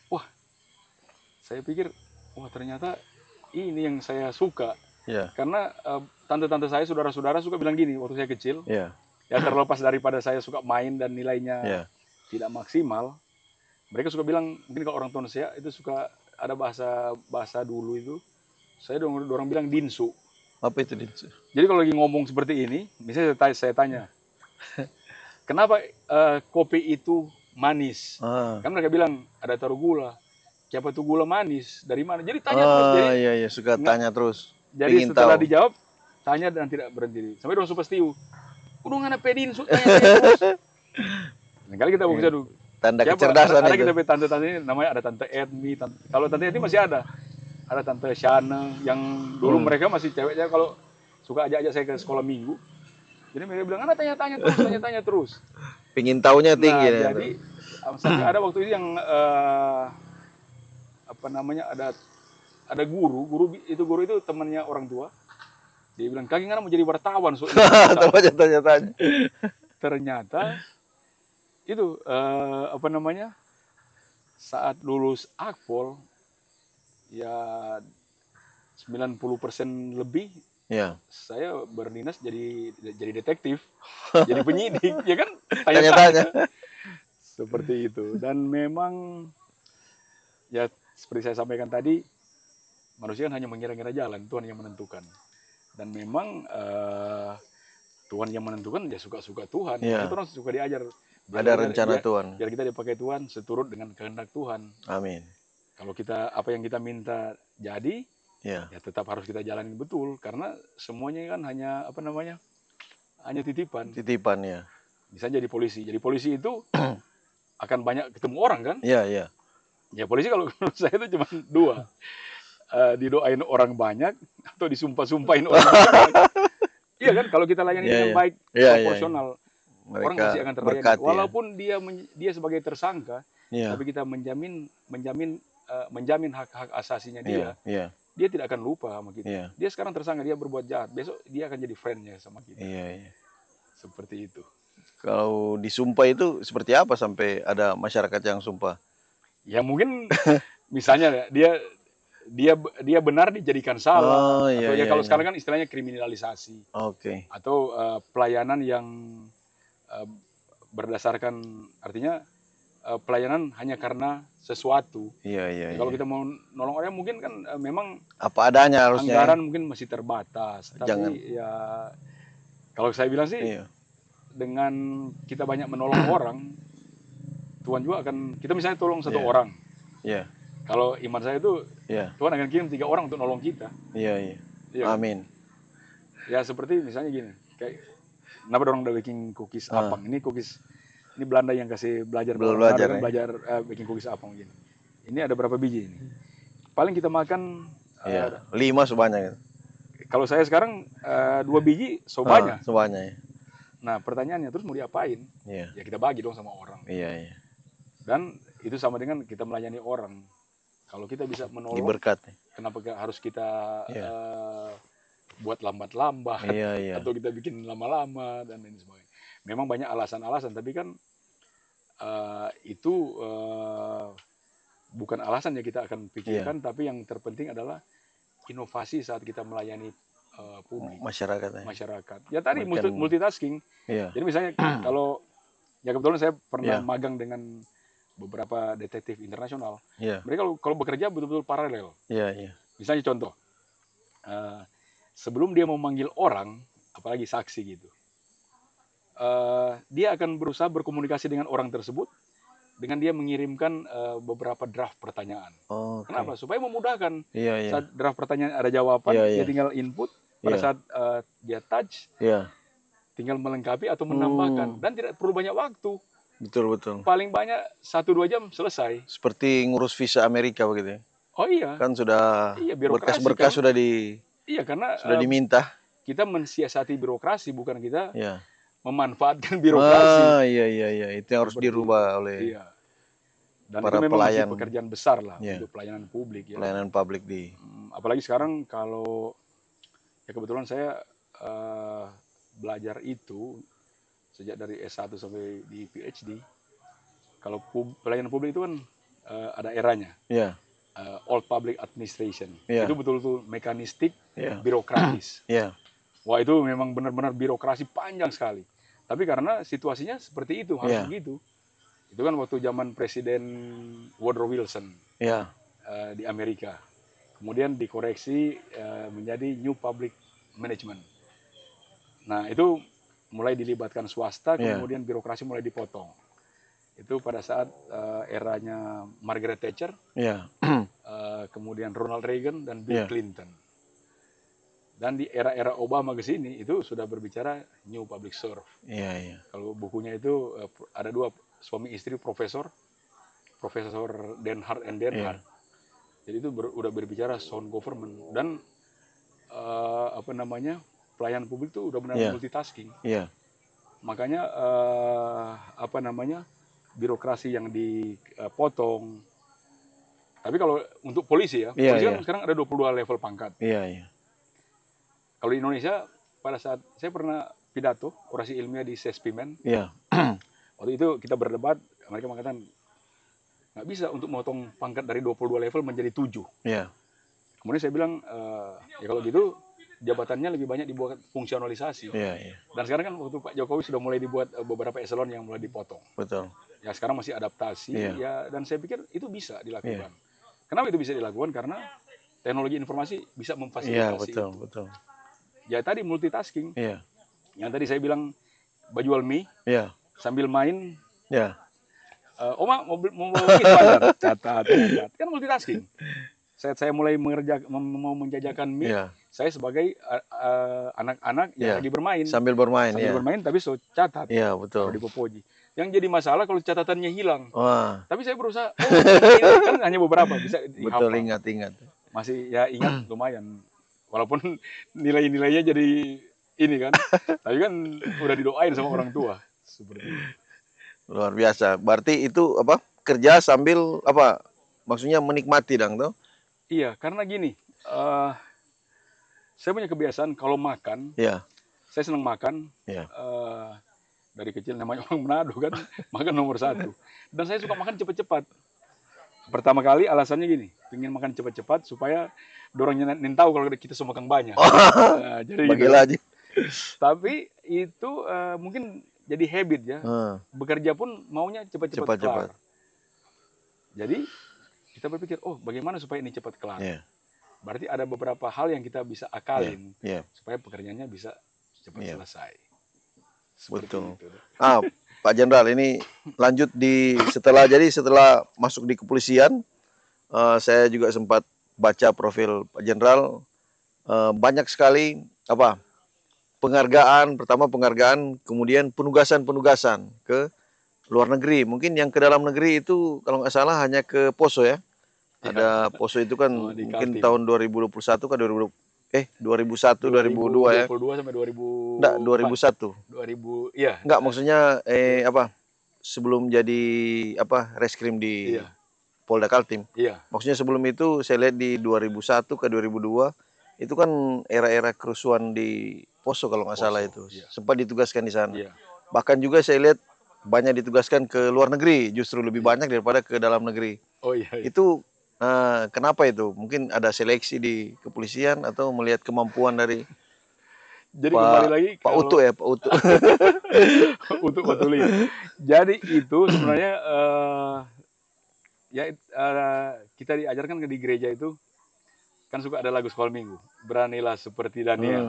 S1: Wah, saya pikir, ternyata ini yang saya suka. Karena tante-tante saya, saudara-saudara suka bilang gini waktu saya kecil. Ya terlepas daripada saya suka main dan nilainya tidak maksimal, mereka suka bilang, mungkin kalau orang tua saya itu suka ada bahasa dulu itu, saya orang bilang dinsu.
S2: Apa itu dinsu?
S1: Jadi kalau lagi ngomong seperti ini, misalnya saya tanya, kenapa kopi itu manis? Kan mereka bilang ada taruh gula. Siapa tuh gula manis? Dari mana? Jadi tanya terus. Jadi
S2: iya, suka tanya terus.
S1: Jadi setelah dijawab, tanya dan tidak berhenti. Sampai dong superstiu. Udah nggak ada pedinsu, tanya terus. Kali kita buka dulu.
S2: Tanda kecerdasan
S1: ada
S2: itu.
S1: kita tante-tante ini namanya ada tante Edmi. Kalau tante Edmi masih ada tante Shana yang dulu mereka masih ceweknya, kalau suka ajak saya ke sekolah minggu. Jadi mereka bilang, tanya terus.
S2: Pingin taunya tinggi.
S1: Nah, jadi sampai ada waktu itu yang ada guru itu temannya orang tua. Dia bilang, kaki nggak mau jadi wartawan.
S2: Tanya-tanya.
S1: Ternyata itu saat lulus Akpol ya 90% lebih saya berdinas jadi detektif, jadi penyidik, ya kan, tanya-tanya seperti itu. Dan memang ya seperti saya sampaikan tadi, manusia kan hanya mengira-ngira jalan, Tuhan yang menentukan. Dan memang Tuhan yang menentukan, ya suka-suka Tuhan. Kita orang suka diajar.
S2: Ada rencana Tuhan.
S1: Biar kita dipakai Tuhan seturut dengan kehendak Tuhan.
S2: Amin.
S1: Kalau apa yang kita minta jadi, ya tetap harus kita jalanin betul. Karena semuanya kan hanya hanya titipan.
S2: Titipan ya.
S1: Misalnya jadi polisi. Jadi polisi itu akan banyak ketemu orang kan?
S2: Iya.
S1: Ya polisi kalau menurut saya itu cuma dua. Didoain orang banyak atau disumpah-sumpahin orang banyak. Iya kan, kalau kita layani dengan baik, proporsional, orang masih akan terlayani. Walaupun dia sebagai tersangka, tapi kita menjamin hak-hak asasinya dia. Dia tidak akan lupa sama kita. Dia sekarang tersangka, dia berbuat jahat, besok dia akan jadi friend-nya sama kita. Seperti itu.
S2: Kalau disumpah itu seperti apa sampai ada masyarakat yang sumpah?
S1: Ya mungkin misalnya dia benar dijadikan salah, atau kalau sekarang kan istilahnya kriminalisasi, atau pelayanan yang berdasarkan, artinya pelayanan hanya karena sesuatu. Kalau kita mau nolong orang mungkin kan memang
S2: apa adanya harusnya.
S1: Anggaran mungkin masih terbatas, tapi ya kalau saya bilang sih, dengan kita banyak menolong orang, Tuhan juga akan, kita misalnya tolong satu orang. Kalau iman saya itu, Tuhan akan kirim 3 orang untuk nolong kita.
S2: Amin.
S1: Ya seperti misalnya gini, kayak kenapa orang udah bikin cookies apang. Ini Ini Belanda yang kasih belajar
S2: Belum
S1: orang
S2: belajar,
S1: kan
S2: ya.
S1: belajar bikin cookies apung gini. Ini ada berapa biji ini? Paling kita makan
S2: Iya, 5 sebanyak.
S1: kalau saya sekarang 2 biji sobanya.
S2: Sebanyak, ya.
S1: Nah pertanyaannya terus mau diapain?
S2: Iya,
S1: Ya kita bagi dong sama orang.
S2: iya, iya.
S1: Dan itu sama dengan kita melayani orang. Kalau kita bisa menolong,
S2: Diberkati.
S1: kenapa harus kita
S2: Iya.
S1: buat lambat-lambat
S2: Iya, iya.
S1: atau kita bikin lama-lama dan lain sebagainya. Memang banyak alasan-alasan, tapi kan itu bukan alasan yang kita akan pikirkan, tapi yang terpenting adalah inovasi saat kita melayani publik,
S2: Masyarakat, ya.
S1: masyarakat. Ya tadi
S2: Bukan-
S1: multitasking.
S2: Iya,
S1: Jadi misalnya kalau ya kebetulan saya pernah
S2: Iya.
S1: magang dengan beberapa detektif internasional.
S2: iya,
S1: Mereka kalau bekerja betul-betul paralel.
S2: iya, iya.
S1: Misalnya contoh, sebelum dia memanggil orang, apalagi saksi gitu, dia akan berusaha berkomunikasi dengan orang tersebut dengan dia mengirimkan beberapa draft pertanyaan.
S2: Oh, oke.
S1: Kenapa? Supaya memudahkan.
S2: Iya, iya.
S1: Saat draft pertanyaan ada jawaban,
S2: Iya,
S1: dia
S2: iya.
S1: tinggal input. Pada
S2: Iya.
S1: saat dia touch,
S2: Iya,
S1: tinggal melengkapi atau menambahkan. Dan tidak perlu banyak waktu.
S2: betul, betul.
S1: Paling banyak 1-2 jam selesai.
S2: Seperti ngurus visa Amerika begitu, ya.
S1: Oh iya.
S2: Kan sudah
S1: Iya, birokrasi
S2: berkas-berkas
S1: kan.
S2: sudah
S1: Iya, karena
S2: diminta.
S1: kita mensiasati birokrasi, bukan kita
S2: Iya.
S1: memanfaatkan birokrasi.
S2: Iya, iya, iya. Itu yang harus
S1: Seperti
S2: dirubah oleh
S1: Iya. Dan
S2: para
S1: itu memang masih
S2: pelayan.
S1: pekerjaan besar lah
S2: Iya.
S1: untuk pelayanan publik ya.
S2: pelayanan publik di.
S1: Apalagi sekarang kalau ya kebetulan saya belajar itu sejak dari S1 sampai di PhD. Kalau pelayanan publik itu kan ada eranya.
S2: Iya,
S1: Old Public Administration.
S2: Iya.
S1: Itu betul-betul mekanistik,
S2: iya,
S1: birokratis.
S2: iya,
S1: Wah itu memang benar-benar birokrasi panjang sekali. Tapi karena situasinya seperti itu, harus
S2: Iya.
S1: begitu. Itu kan waktu zaman Presiden Woodrow Wilson
S2: iya,
S1: di Amerika. Kemudian dikoreksi menjadi New Public Management. Nah itu mulai dilibatkan swasta,
S2: Iya.
S1: kemudian birokrasi mulai dipotong. Itu pada saat eranya Margaret Thatcher,
S2: iya,
S1: kemudian Ronald Reagan dan Bill
S2: Iya.
S1: Clinton. Dan di era-era Obama ke sini itu sudah berbicara New Public Serve.
S2: iya, iya.
S1: Kalau bukunya itu ada 2 suami istri Profesor Denhart and Denhart. Jadi itu udah berbicara sound government dan pelayanan publik itu udah benar
S2: Iya.
S1: multitasking.
S2: Iya,
S1: Makanya birokrasi yang dipotong. Tapi kalau untuk polisi ya,
S2: Iya,
S1: polisi kan
S2: iya.
S1: sekarang ada 22 level pangkat.
S2: iya, iya.
S1: Kalau di Indonesia pada saat saya pernah pidato orasi ilmiah di Sespimen,
S2: Iya,
S1: waktu itu kita berdebat, mereka mengatakan nggak bisa untuk memotong pangkat dari 22 level menjadi 7.
S2: iya,
S1: Kemudian saya bilang ya kalau gitu jabatannya lebih banyak dibuat fungsionalisasi.
S2: iya, iya.
S1: Dan sekarang kan waktu Pak Jokowi sudah mulai dibuat beberapa eselon yang mulai dipotong.
S2: Betul.
S1: Ya sekarang masih adaptasi
S2: Iya.
S1: ya, dan saya pikir itu bisa dilakukan. Kenapa itu bisa dilakukan? Karena teknologi informasi bisa
S2: Iya,
S1: memfasilitasi
S2: betul,
S1: itu.
S2: betul.
S1: Ya tadi multitasking.
S2: Iya,
S1: Yang tadi saya bilang jual mie
S2: iya,
S1: sambil main.
S2: iya.
S1: Oma mau mie sebentar. Catat. Kan multitasking. Saat saya mulai mau menjajakan mie,
S2: Iya.
S1: saya sebagai anak-anak yang
S2: Iya.
S1: lagi bermain.
S2: Sambil bermain,
S1: Sambil
S2: iya.
S1: bermain tapi catat.
S2: Iya,
S1: Kalau
S2: betul.
S1: di Popoji. Yang jadi masalah kalau catatannya hilang.
S2: Wah,
S1: Tapi saya berusaha, ini kan hanya beberapa bisa
S2: betul,
S1: dihafal.
S2: ingat-ingat.
S1: Masih ya ingat lumayan. Walaupun nilai-nilainya jadi ini kan. Tapi kan udah didoain sama orang tua. Seperti itu.
S2: Luar biasa. Berarti itu apa? Kerja sambil apa? Maksudnya menikmati dong, tuh?
S1: Iya, karena gini. Saya punya kebiasaan kalau makan,
S2: Iya,
S1: saya senang makan.
S2: iya.
S1: Dari kecil namanya orang Manado kan, makan nomor 1. Dan saya suka makan cepat-cepat. Pertama kali alasannya gini, ingin makan cepat-cepat supaya dorongnya tahu kalau kita semua makan banyak. Nah, jadi gitu.
S2: Bagilah aja.
S1: Tapi itu mungkin jadi habit ya. Bekerja pun maunya cepat-cepat
S2: Cepat-cepat.
S1: kelar. Jadi kita berpikir, oh bagaimana supaya ini cepat kelar?
S2: Iya,
S1: Berarti ada beberapa hal yang kita bisa akalin
S2: iya.
S1: supaya pekerjaannya bisa cepat
S2: Iya.
S1: selesai. Seperti
S2: Betul.
S1: itu.
S2: Pak Jenderal, ini lanjut setelah masuk di kepolisian, saya juga sempat baca profil Pak Jenderal, banyak sekali penghargaan, pertama penghargaan, kemudian penugasan ke luar negeri. Mungkin yang ke dalam negeri itu kalau nggak salah hanya ke Poso ya.
S1: Ya,
S2: Ada Poso itu kan
S1: sama di
S2: mungkin
S1: Kaltim.
S2: tahun 2021 kan 2001 2002 ya.
S1: 2022 sampai
S2: Enggak,
S1: 2004.
S2: 2001.
S1: 2000, iya.
S2: Enggak, maksudnya apa? Sebelum jadi apa? Reskrim di
S1: Iya,
S2: Polda Kaltim.
S1: iya.
S2: Maksudnya sebelum itu saya lihat di 2001 ke 2002 itu kan era-era kerusuhan di Poso kalau nggak salah
S1: Poso,
S2: itu.
S1: iya.
S2: Sempat ditugaskan di sana.
S1: Iya,
S2: Bahkan juga saya lihat banyak ditugaskan ke luar negeri, justru lebih
S1: iya.
S2: banyak daripada ke dalam negeri.
S1: Oh iya, iya.
S2: Itu kenapa itu? Mungkin ada seleksi di kepolisian atau melihat kemampuan dari
S1: Jadi kembali lagi
S2: Pak Utu
S1: kalau
S2: ya, Pak Utu.
S1: untuk Batuli. Jadi itu sebenarnya kita diajarkan di gereja itu kan suka ada lagu sekolah minggu. Beranilah seperti
S2: Hmm,
S1: Daniel,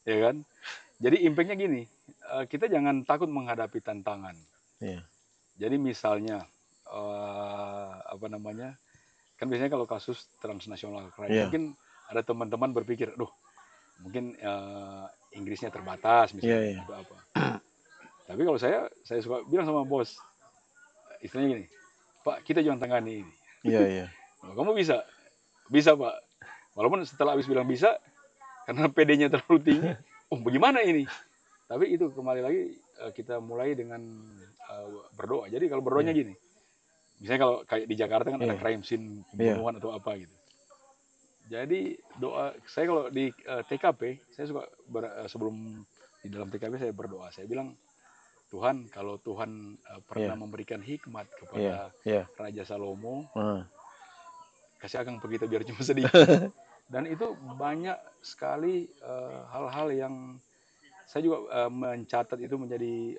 S1: ya kan? Jadi impactnya gini, kita jangan takut menghadapi tantangan.
S2: iya,
S1: Jadi misalnya apa namanya? Kan biasanya kalau kasus transnational crime,
S2: iya,
S1: mungkin ada teman-teman berpikir, duh, mungkin Inggrisnya terbatas
S2: iya,
S1: misalnya
S2: iya,
S1: atau apa. Tapi kalau saya suka bilang sama bos, istilahnya gini, Pak, kita jangan tangani ini.
S2: iya, iya,
S1: Oh, kamu bisa, bisa Pak. Walaupun setelah habis bilang bisa, karena PD-nya terlalu tinggi, oh bagaimana ini? Tapi itu kembali lagi kita mulai dengan berdoa. Jadi kalau berdoanya
S2: iya,
S1: gini, misalnya kalau kayak di Jakarta kan ada
S2: iya,
S1: crime scene
S2: iya,
S1: pembunuhan atau apa gitu. Jadi doa saya kalau di TKP, saya suka sebelum di dalam TKP saya berdoa. Saya bilang, Tuhan, kalau Tuhan pernah
S2: iya,
S1: memberikan hikmat
S2: iya,
S1: kepada
S2: iya.
S1: Raja Salomo,
S2: Ah,
S1: kasih akan kita biar cuma sedikit. Dan itu banyak sekali hal-hal yang saya juga mencatat itu menjadi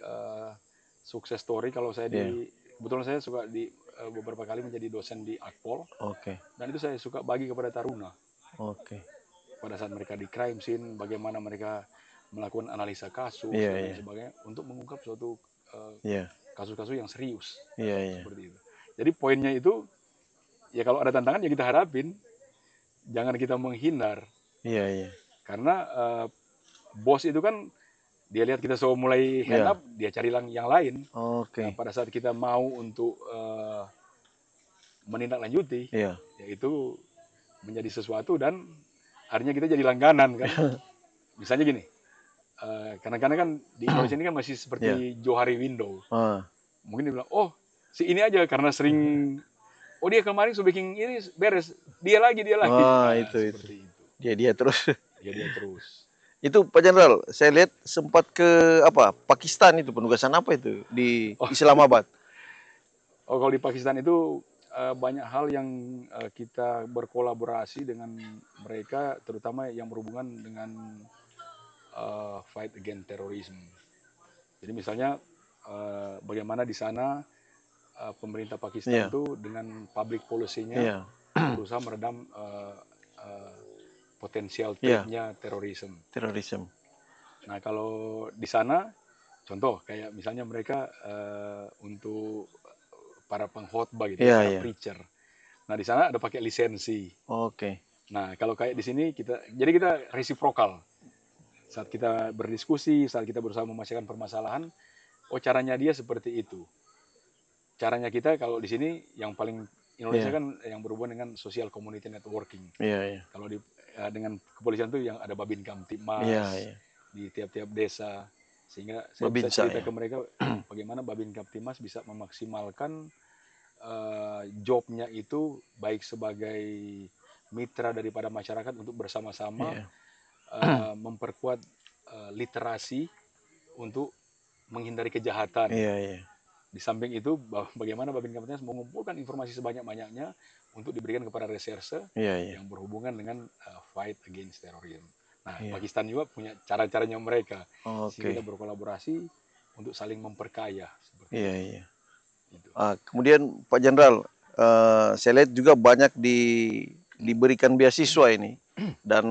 S1: sukses story. Kalau saya
S2: iya,
S1: kebetulan saya suka di beberapa kali menjadi dosen di Akpol,
S2: oke,
S1: dan itu saya suka bagi kepada taruna
S2: oke,
S1: pada saat mereka di crime scene, bagaimana mereka melakukan analisa kasus
S2: iya,
S1: dan lain
S2: iya,
S1: sebagainya untuk mengungkap suatu
S2: iya,
S1: kasus-kasus yang serius
S2: iya, iya,
S1: seperti itu. Jadi poinnya itu ya kalau ada tantangan ya kita hadapin, jangan kita menghindar
S2: iya, iya,
S1: karena bos itu kan dia lihat kita so mulai hand
S2: iya,
S1: up, dia cari yang lain. Nah,
S2: oke,
S1: pada saat kita mau untuk menindaklanjuti,
S2: iya,
S1: yaitu menjadi sesuatu dan akhirnya kita jadi langganan kan. Misalnya gini, kadang-kadang kan di Indonesia ini kan masih
S2: iya,
S1: seperti Johari Window.
S2: ah,
S1: Mungkin dia bilang, oh si ini aja karena sering, oh dia kemarin sudah bikin ini beres, dia lagi, dia lagi. Nah,
S2: itu,
S1: seperti itu.
S2: dia terus.
S1: Ya dia terus.
S2: Itu Pak Jenderal, saya lihat sempat ke apa Pakistan itu penugasan apa itu di
S1: Oh,
S2: Islamabad.
S1: oh kalau di Pakistan itu banyak hal yang kita berkolaborasi dengan mereka, terutama yang berhubungan dengan fight against terrorism. Jadi misalnya bagaimana di sana pemerintah Pakistan
S2: Iya,
S1: tuh dengan public policy-nya
S2: iya,
S1: berusaha meredam potensial
S2: iya,
S1: threat-nya terorisme.
S2: terorisme.
S1: Nah kalau di sana, contoh kayak misalnya mereka untuk para pengkhotbah gitu ya,
S2: Iya,
S1: para
S2: iya,
S1: preacher. Nah di sana ada pakai lisensi.
S2: oke,
S1: Nah kalau kayak di sini jadi kita reciprocal. Saat kita berdiskusi, saat kita berusaha memecahkan permasalahan, oh caranya dia seperti itu. Caranya kita kalau di sini yang paling Indonesia
S2: iya,
S1: kan yang berhubungan dengan social community networking.
S2: iya, iya,
S1: Kalau dengan kepolisian tuh yang ada Babin
S2: iya,
S1: Kamtibmas
S2: iya,
S1: di tiap-tiap desa, sehingga saya bisa
S2: Babinsa
S1: cerita
S2: ya.
S1: ke mereka bagaimana Babin Kamtibmas bisa memaksimalkan jobnya itu baik sebagai mitra daripada masyarakat untuk bersama-sama
S2: Iya,
S1: memperkuat literasi untuk menghindari kejahatan.
S2: iya, iya,
S1: Di samping itu, bagaimana Babin Kamtibmas mengumpulkan informasi sebanyak-banyaknya untuk diberikan kepada reserse
S2: iya, iya,
S1: yang berhubungan dengan fight against terrorism. Nah,
S2: iya,
S1: Pakistan juga punya cara-caranya mereka. Sehingga kita
S2: oke,
S1: berkolaborasi untuk saling memperkaya seperti
S2: iya,
S1: itu.
S2: iya.
S1: Gitu.
S2: Kemudian Pak Jenderal, saya lihat juga banyak diberikan beasiswa ini dan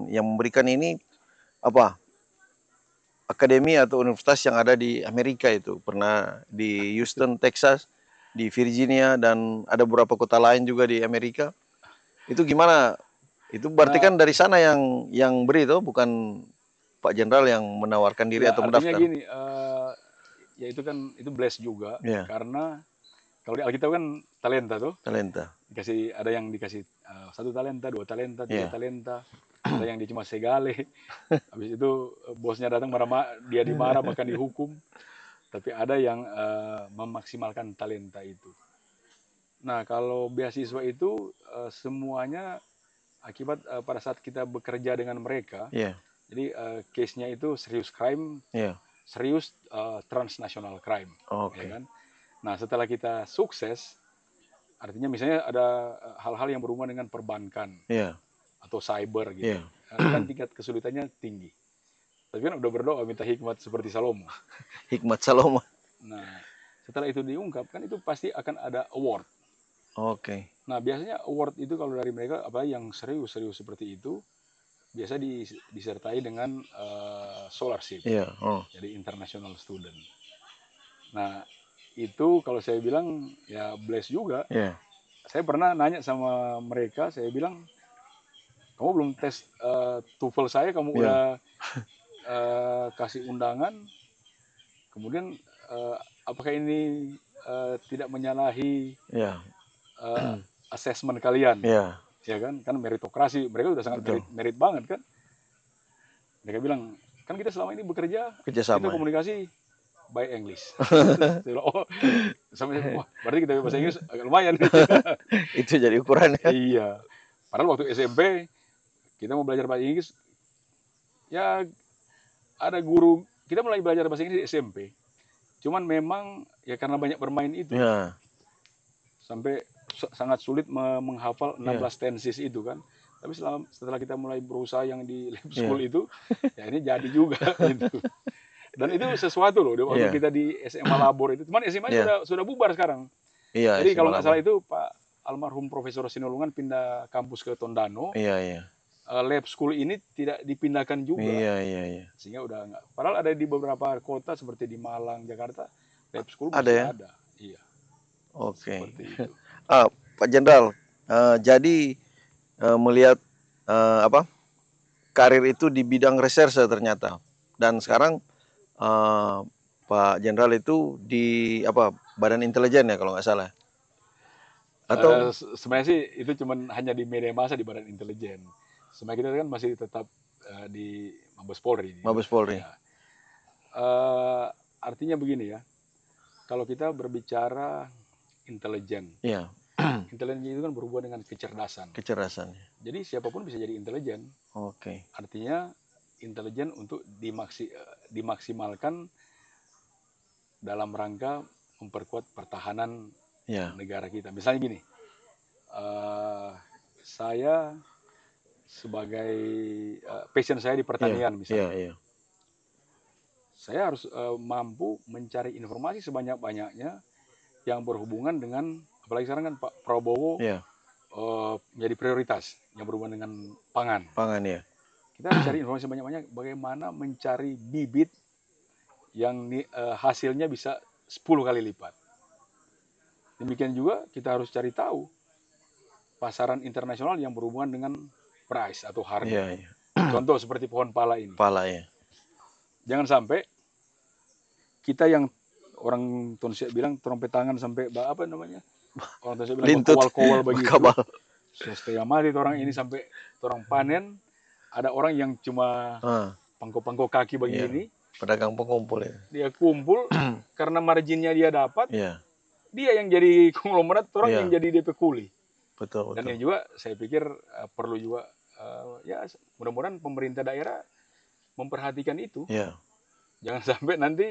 S2: yang memberikan ini apa akademi atau universitas yang ada di Amerika itu pernah di Houston, Texas, di Virginia dan ada beberapa kota lain juga di Amerika. Itu gimana? Itu berarti
S1: Nah,
S2: kan dari sana yang beri itu bukan Pak Jenderal yang menawarkan diri
S1: ya
S2: atau
S1: artinya
S2: mendaftar.
S1: gini, ya itu kan itu bless juga,
S2: Iya.
S1: karena kalau di Alkitab kan talenta tuh,
S2: Talenta.
S1: ada yang dikasih 1 talenta, 2 talenta, 3
S2: Iya.
S1: talenta, ada yang dia cuma segale. Habis itu bosnya datang marah, dia dimarah bahkan dihukum. Tapi ada yang memaksimalkan talenta itu. Nah, kalau beasiswa itu semuanya akibat pada saat kita bekerja dengan mereka.
S2: Iya.
S1: Jadi case-nya itu serius crime,
S2: Iya.
S1: serius transnational crime, ya
S2: Oke.
S1: kan? Nah, setelah kita sukses, artinya misalnya ada hal-hal yang berhubungan dengan perbankan
S2: Iya.
S1: atau cyber gitu,
S2: Iya.
S1: kan tingkat kesulitannya tinggi. Tapi kan udah berdoa minta hikmat seperti Salomo.
S2: Hikmat Salomo.
S1: Nah, setelah itu diungkap kan itu pasti akan ada award.
S2: Oke.
S1: Nah, biasanya award itu kalau dari mereka apa yang serius-serius seperti itu biasa disertai dengan scholarship.
S2: Iya. Oh.
S1: Jadi international student. Nah, itu kalau saya bilang ya bless juga.
S2: Iya.
S1: Saya pernah nanya sama mereka, saya bilang, kamu belum tes TOEFL saya, kamu
S2: Iya.
S1: udah kasih undangan. Kemudian apakah ini tidak menyalahi
S2: Iya.
S1: assessment kalian?
S2: Iya.
S1: Ya kan meritokrasi, mereka udah sangat
S2: Betul.
S1: merit banget kan. Mereka bilang, kan kita selama ini bekerja, kita
S2: Kerjasama. Ya.
S1: komunikasi by English. Saya bilang, oh, sampai wah, berarti kita bahasa Inggris agak lumayan.
S2: Itu jadi ukurannya.
S1: Iya. Padahal waktu SMP kita mau belajar bahasa Inggris, ya ada guru, kita mulai belajar bahasa Inggris di SMP. Cuman memang ya karena banyak bermain itu,
S2: Iya.
S1: sampai sangat sulit menghafal 16
S2: Iya.
S1: tenses itu kan. Tapi setelah kita mulai berusaha yang di lab
S2: Iya.
S1: school itu, ya ini jadi juga gitu. Dan itu sesuatu loh, waktu
S2: Iya.
S1: kita di SMA Labor itu. Cuman SMA
S2: Iya.
S1: sudah bubar sekarang.
S2: Iya.
S1: Jadi kalau
S2: SMA
S1: nggak salah
S2: Labor.
S1: itu Pak almarhum Profesor Sinulungan pindah kampus ke Tondano.
S2: Iya. Iya.
S1: Lab school ini tidak dipindahkan juga.
S2: Iya. Iya. Iya.
S1: Sehingga udah nggak. Padahal ada di beberapa kota seperti di Malang, Jakarta, lab school
S2: Ada
S1: masih
S2: ya?
S1: ada. Iya.
S2: Oke.
S1: Seperti itu.
S2: Pak Jenderal, jadi melihat apa karir itu di bidang reserse ternyata, dan sekarang Pak Jenderal itu di apa Badan Intelijen ya kalau nggak salah, atau
S1: Sebenarnya sih itu cuman hanya di media massa di Badan Intelijen. Sebenarnya kita kan masih tetap di Mabes Polri.
S2: Mabes Polri?
S1: Ya. Artinya begini ya, kalau kita berbicara intelijen,
S2: Iya.
S1: intelijen itu kan berhubungan dengan kecerdasan.
S2: Kecerdasan.
S1: Jadi siapapun bisa jadi intelijen.
S2: Oke.
S1: Artinya intelijen untuk dimaksimalkan dalam rangka memperkuat pertahanan
S2: Iya.
S1: negara kita. Misalnya gini, saya sebagai passion saya di pertanian misalnya,
S2: Iya.
S1: saya harus mampu mencari informasi sebanyak-banyaknya yang berhubungan dengan, apalagi sekarang kan Pak Prabowo
S2: Iya.
S1: menjadi prioritas yang berhubungan dengan pangan.
S2: Pangan ya.
S1: Kita harus cari informasi banyak-banyak bagaimana mencari bibit yang hasilnya bisa 10 kali lipat. Demikian juga kita harus cari tahu pasaran internasional yang berhubungan dengan price atau harga.
S2: Iya.
S1: Contoh seperti pohon pala ini.
S2: Pala ya.
S1: Jangan sampai kita yang orang Indonesia bilang trompet tangan sampai apa namanya? Orang Indonesia bilang kowal-kowal begitu. Setengah mati orang ini sampai orang panen. Ada orang yang cuma pangko-pangko kaki begini.
S2: Pedagang pengumpul ya.
S1: Dia kumpul karena marginnya dia dapat.
S2: Iya.
S1: Dia yang jadi konglomerat, orang yang jadi DP kuli.
S2: Betul.
S1: Dan ini juga saya pikir perlu juga ya mudah-mudahan pemerintah daerah memperhatikan itu.
S2: Iya.
S1: Jangan sampai nanti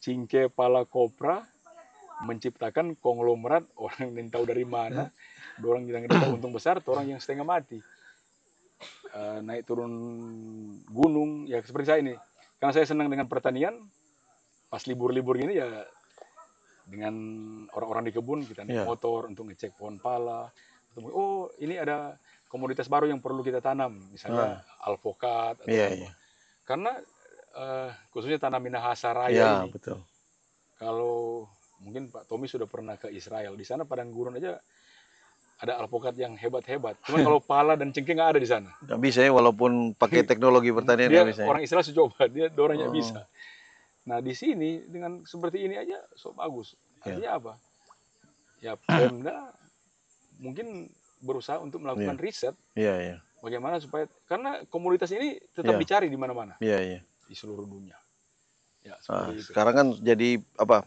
S1: cingke pala kopra menciptakan konglomerat orang yang tahu dari mana, orang yang dapat untung besar, orang yang setengah mati. Naik turun gunung ya seperti saya ini. Karena saya senang dengan pertanian, pas libur-libur gini ya dengan orang-orang di kebun kita naik motor untuk ngecek pohon pala. Oh ini ada komoditas baru yang perlu kita tanam, misalnya alpukat atau apa. Karena khususnya tanam Minahasa Raya ini.
S2: Betul.
S1: Kalau mungkin Pak Tommy sudah pernah ke Israel, di sana padang gurun aja ada alpukat yang hebat-hebat. Cuman kalau pala dan cengkeh nggak ada di sana.
S2: Nggak bisa ya, walaupun pakai teknologi pertanian nggak bisa.
S1: Orang Israel coba, dia dorangnya bisa. Nah di sini dengan seperti ini aja so bagus.
S2: Ya,
S1: Artinya apa? Ya Pemda mungkin berusaha untuk
S2: ya,
S1: melakukan riset
S2: ya, ya,
S1: bagaimana supaya karena komoditas ini tetap
S2: ya,
S1: dicari di mana-mana
S2: ya, ya.
S1: di seluruh dunia. Ya
S2: Nah,
S1: seperti itu.
S2: sekarang kan jadi apa,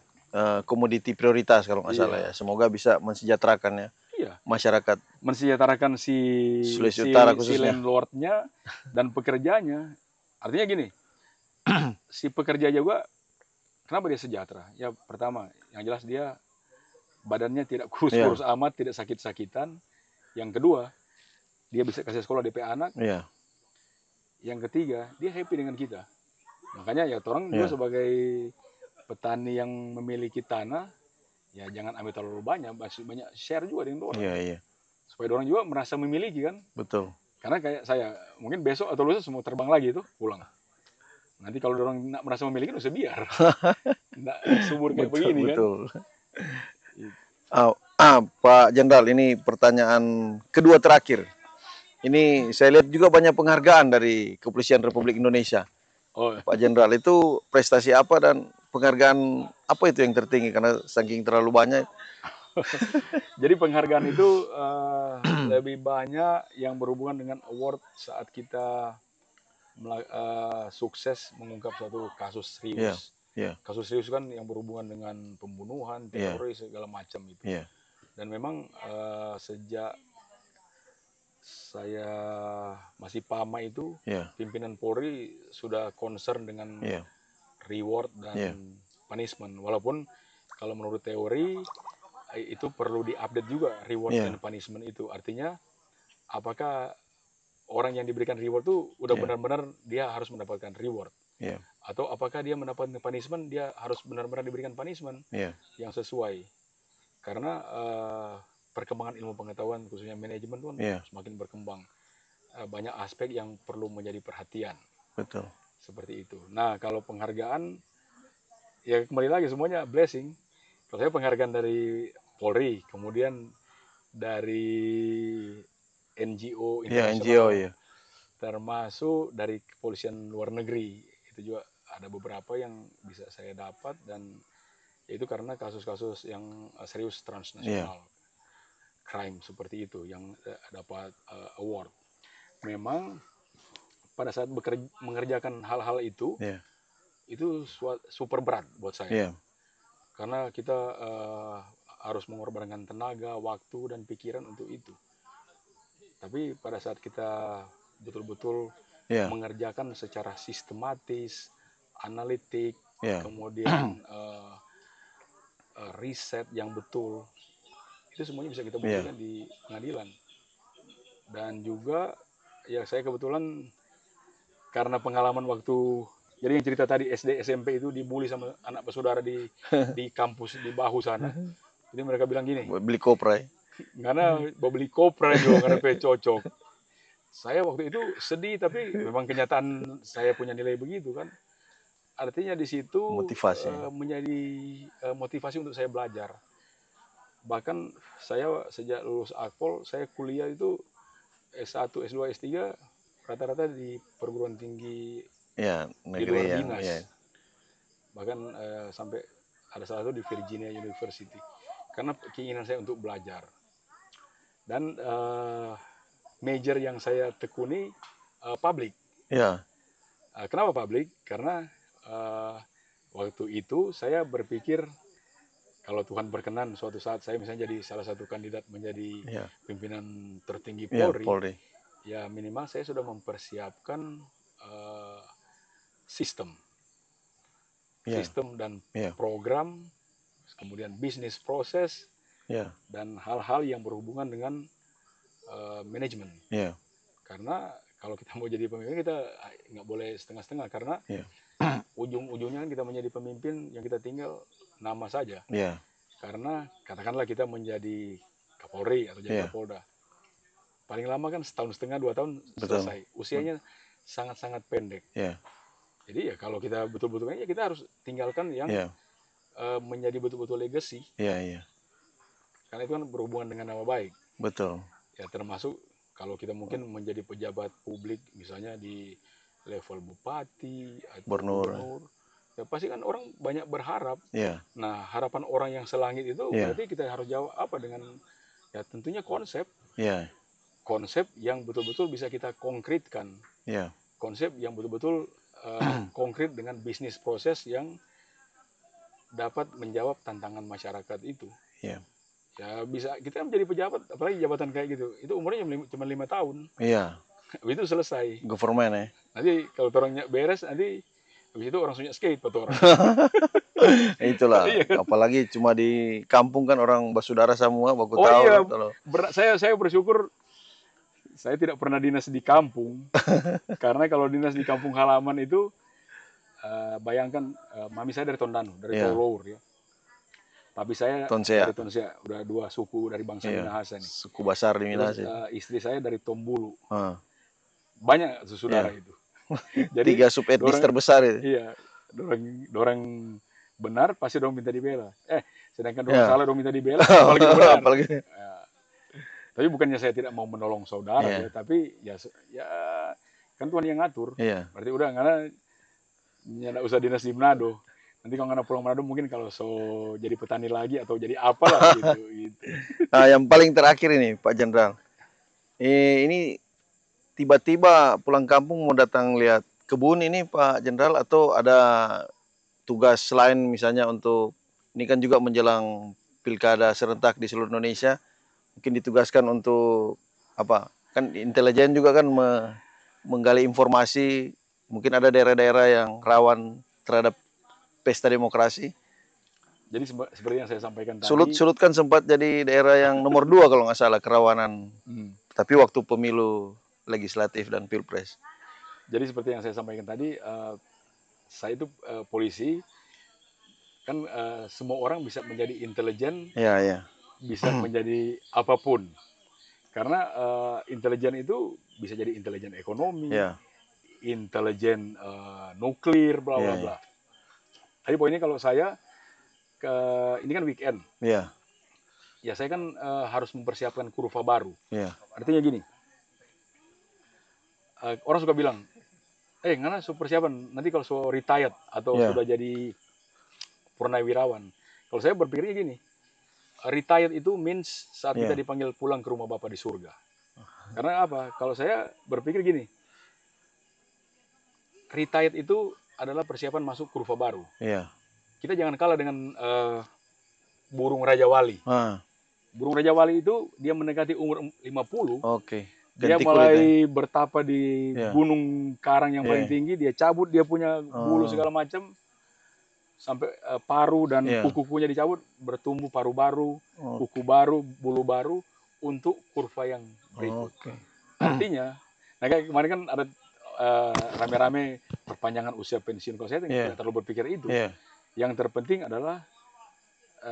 S2: komoditi prioritas kalau nggak salah ya.
S1: Iya,
S2: Semoga bisa mensejahterakan ya
S1: iya.
S2: masyarakat
S1: Mensejahterakan si
S2: Sulawesi
S1: si
S2: Utara
S1: si
S2: khususnya.
S1: landlordnya dan pekerjanya. Artinya gini, si pekerja juga kenapa dia sejahtera? Ya pertama, yang jelas dia badannya tidak kurus-kurus
S2: Iya,
S1: amat, tidak sakit-sakitan. Yang kedua, dia bisa kasih sekolah DP anak.
S2: iya,
S1: Yang ketiga, dia happy dengan kita. Makanya ya orang juga
S2: iya,
S1: sebagai petani yang memiliki tanah, ya jangan ambil terlalu banyak, masih banyak share juga dengan orang.
S2: iya, iya,
S1: Supaya orang juga merasa memiliki kan.
S2: betul.
S1: Karena kayak saya, mungkin besok atau lusa semua terbang lagi itu pulang. Nanti kalau orang merasa memiliki, usah biar. Nggak subur kayak
S2: Betul,
S1: begini kan.
S2: betul. Pak Jenderal, ini pertanyaan kedua terakhir. Ini saya lihat juga banyak penghargaan dari Kepolisian Republik Indonesia.
S1: Oh,
S2: Pak Jenderal, itu prestasi apa dan penghargaan apa itu yang tertinggi karena saking terlalu banyak?
S1: jadi penghargaan itu lebih banyak yang berhubungan dengan award saat kita sukses mengungkap suatu kasus
S2: Iya,
S1: serius.
S2: iya,
S1: Kasus serius kan yang berhubungan dengan pembunuhan,
S2: iya,
S1: teroris segala macam itu.
S2: iya,
S1: Dan memang sejak saya masih PAMA itu
S2: iya,
S1: pimpinan Polri sudah concern dengan
S2: iya,
S1: reward
S2: iya,
S1: dan punishment. Walaupun kalau menurut teori itu perlu diupdate juga reward
S2: iya,
S1: dan punishment itu. Artinya apakah orang yang diberikan reward itu udah
S2: iya,
S1: benar-benar dia harus mendapatkan reward,
S2: iya,
S1: atau apakah dia mendapatkan punishment dia harus benar-benar diberikan punishment
S2: iya,
S1: yang sesuai. Karena perkembangan ilmu pengetahuan khususnya manajemen itu kan
S2: iya,
S1: semakin berkembang. Banyak aspek yang perlu menjadi perhatian
S2: betul.
S1: seperti itu. Nah kalau penghargaan ya kembali lagi semuanya blessing. Kalau saya penghargaan dari Polri, kemudian dari NGO
S2: Iya, NGO
S1: internasional,
S2: ya.
S1: termasuk dari kepolisian luar negeri. Itu juga ada beberapa yang bisa saya dapat dan itu karena kasus-kasus yang serius
S2: Iya,
S1: transnasional crime seperti itu yang dapat award. Memang pada saat mengerjakan hal-hal
S2: iya,
S1: itu super berat buat saya
S2: iya,
S1: karena kita harus mengorbankan tenaga, waktu dan pikiran untuk itu. Tapi pada saat kita betul-betul
S2: iya,
S1: mengerjakan secara sistematis, analitik,
S2: iya,
S1: kemudian riset yang betul, itu semuanya bisa kita
S2: iya,
S1: buktikan di pengadilan. Dan juga ya saya kebetulan karena pengalaman waktu jadi yang cerita tadi SD SMP itu dibully sama anak bersaudara di kampus di bahu sana. Jadi mereka bilang gini,
S2: beli kopra ya.
S1: karena mau beli kopra juga karena cocok. Saya waktu itu sedih tapi memang kenyataan saya punya nilai begitu kan. Artinya di situ
S2: Motivasi.
S1: menjadi motivasi untuk saya belajar. Bahkan saya sejak lulus Akpol, saya kuliah itu S1, S2, S3 rata-rata di perguruan tinggi
S2: Ya,
S1: di
S2: negeri
S1: luar
S2: yang ya,
S1: dinas. Bahkan sampai ada salah satu di Virginia University. Karena keinginan saya untuk belajar. Dan major yang saya tekuni public.
S2: ya,
S1: Kenapa public? Karena waktu itu saya berpikir kalau Tuhan berkenan suatu saat saya misalnya jadi salah satu kandidat menjadi
S2: ya,
S1: pimpinan tertinggi
S2: ya,
S1: Polri,
S2: Polri.
S1: ya minimal saya sudah mempersiapkan uh, sistem,
S2: Ya,
S1: sistem dan
S2: ya,
S1: program, kemudian bisnis proses
S2: ya,
S1: dan hal-hal yang berhubungan dengan manajemen.
S2: ya,
S1: Karena kalau kita mau jadi pemimpin kita nggak boleh setengah-setengah karena
S2: ya,
S1: ujung-ujungnya kan kita menjadi pemimpin yang kita tinggal nama saja.
S2: ya,
S1: Karena katakanlah kita menjadi Kapolri atau jadi
S2: ya,
S1: Kapolda. Paling lama kan setahun setengah, 2 tahun
S2: betul.
S1: selesai. Usianya sangat-sangat pendek.
S2: Ya,
S1: Jadi ya kalau kita betul-betul ya kita harus tinggalkan yang
S2: ya,
S1: menjadi betul-betul legacy.
S2: ya, ya,
S1: Karena itu kan berhubungan dengan nama baik.
S2: betul.
S1: Ya termasuk kalau kita mungkin menjadi pejabat publik misalnya di level bupati atau
S2: Gubernur.
S1: gubernur. ya pasti kan orang banyak berharap.
S2: Iya.
S1: Nah, harapan orang yang selangit itu
S2: Iya.
S1: berarti kita harus jawab apa dengan ya tentunya konsep
S2: Iya.
S1: konsep yang betul-betul bisa kita konkretkan,
S2: Iya.
S1: konsep yang betul-betul konkret dengan bisnis proses yang dapat menjawab tantangan masyarakat itu.
S2: Iya.
S1: Ya bisa kita menjadi pejabat, apalagi jabatan kayak gitu. Itu umurnya cuma 5 tahun.
S2: Iya.
S1: Itu selesai.
S2: Government ya.
S1: Nanti kalau orangnya beres, nanti habis itu orang punya skate buat orang.
S2: Itulah,
S1: Iya kan?
S2: apalagi cuma di kampung kan orang bersaudara semua, baku
S1: Oh
S2: tahu
S1: iya,
S2: kalau
S1: saya bersyukur saya tidak pernah dinas di kampung. Karena kalau dinas di kampung halaman itu, bayangkan mami saya dari Tondano, dari
S2: ya,
S1: Tolour ya. Tapi saya
S2: Tonsea.
S1: dari Tonsea, udah 2 suku dari bangsa
S2: Iya,
S1: Minahasa nih.
S2: suku Basar di
S1: Terus
S2: Minas ya.
S1: istri saya dari Tombulu.
S2: Ah,
S1: Banyak saudara
S2: iya.
S1: itu. Jadi
S2: 3 subetnis
S1: dorang,
S2: terbesar itu.
S1: iya, dorang, dorang benar pasti dorang minta dibela. Sedangkan dorang
S2: Ya.
S1: salah dorang minta dibela, apalagi dorang benar.
S2: Apalagi.
S1: Ya, tapi bukannya saya tidak mau menolong saudara
S2: Iya.
S1: ya, tapi ya kan Tuhan yang ngatur.
S2: Iya.
S1: Berarti udah karena nggak usah dinas di Manado. Nanti kalau nggak pulang Manado mungkin kalau jadi petani lagi atau jadi apalah gitu.
S2: Nah, yang paling terakhir ini Pak Jenderal. Ini tiba-tiba pulang kampung mau datang lihat kebun ini Pak Jenderal, atau ada tugas lain misalnya untuk, ini kan juga menjelang pilkada serentak di seluruh Indonesia, mungkin ditugaskan untuk apa? Kan intelijen juga kan menggali informasi, mungkin ada daerah-daerah yang rawan terhadap pesta demokrasi.
S1: Jadi seperti yang saya sampaikan
S2: Sulut
S1: tadi.
S2: Sulut kan sempat jadi daerah yang nomor 2 kalau nggak salah kerawanan. Tapi waktu pemilu legislatif dan pilpres.
S1: Jadi seperti yang saya sampaikan tadi, saya itu polisi, kan semua orang bisa menjadi intelijen,
S2: Ya, ya.
S1: bisa menjadi apapun. Karena intelijen itu bisa jadi intelijen ekonomi,
S2: Ya.
S1: intelijen nuklir, bla bla
S2: Ya,
S1: bla.
S2: ya.
S1: Tapi poinnya kalau saya ini kan weekend,
S2: Ya.
S1: ya saya kan harus mempersiapkan kurva baru.
S2: Ya.
S1: Artinya gini, orang suka bilang, ngana so persiapan nanti kalau so retired atau
S2: Ya.
S1: sudah jadi purnawirawan. Kalau saya berpikirnya gini, retired itu means saat kita
S2: Ya.
S1: dipanggil pulang ke rumah Bapak di surga. Karena apa? Kalau saya berpikir gini, retired itu adalah persiapan masuk kurva baru.
S2: Ya.
S1: Kita jangan kalah dengan burung Raja Wali.
S2: Ah,
S1: Burung Raja Wali itu dia mendekati umur 50,
S2: oke.
S1: dia
S2: Ganti kulit ya.
S1: mulai bertapa di
S2: Ya.
S1: gunung karang yang paling
S2: Ya.
S1: tinggi, dia cabut, dia punya bulu segala macam, sampai paru dan
S2: Ya.
S1: kuku-kukunya dicabut, bertumbuh paru baru, kuku baru, bulu baru untuk kurva yang berikut.
S2: Oke.
S1: Artinya, nah kayak kemarin kan ada rame-rame perpanjangan usia pensiun. Kalau saya tidak terlalu berpikir itu.
S2: Ya.
S1: Yang terpenting adalah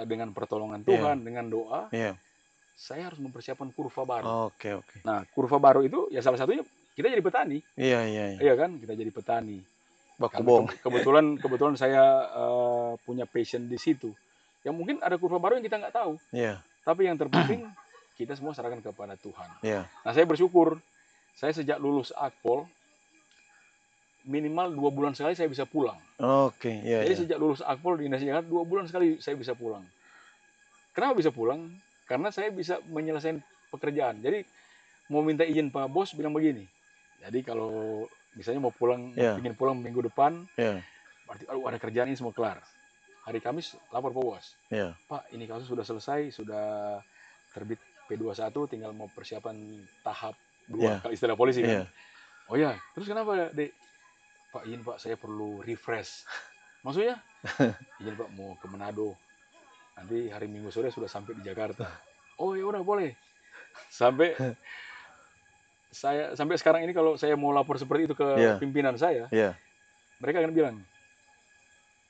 S1: dengan pertolongan Tuhan, dengan doa,
S2: Ya.
S1: saya harus mempersiapkan kurva baru.
S2: Oke, oke.
S1: Nah, kurva baru itu ya salah satunya kita jadi petani.
S2: Iya, iya, iya.
S1: Iya kan, kita jadi petani.
S2: Bakubong.
S1: Kebetulan saya punya passion di situ. Yang mungkin ada kurva baru yang kita nggak tahu.
S2: Iya.
S1: Tapi yang terpenting kita semua serahkan kepada Tuhan.
S2: Iya.
S1: Nah, saya bersyukur. Saya sejak lulus Akpol minimal 2 bulan sekali saya bisa pulang.
S2: Oke, iya.
S1: Jadi
S2: Iya.
S1: sejak lulus Akpol di Dinas Jakarta 2 bulan sekali saya bisa pulang. Kenapa bisa pulang? Karena saya bisa menyelesaikan pekerjaan. Jadi mau minta izin Pak Bos bilang begini. Jadi kalau misalnya mau pulang, ingin pulang minggu depan, berarti ada kerjaan ini semua kelar. Hari Kamis lapor Pak Bos. Pak, ini kasus sudah selesai, sudah terbit P21, tinggal mau persiapan tahap 2, kalau istilah polisi kan. Oh ya, terus kenapa Dek? Pak, izin Pak, saya perlu refresh. Maksudnya? Izin Pak, mau ke Manado. Nanti hari Minggu sore sudah sampai di Jakarta. Oh ya udah boleh. Sampai sekarang ini kalau saya mau lapor seperti itu ke pimpinan saya, mereka akan bilang,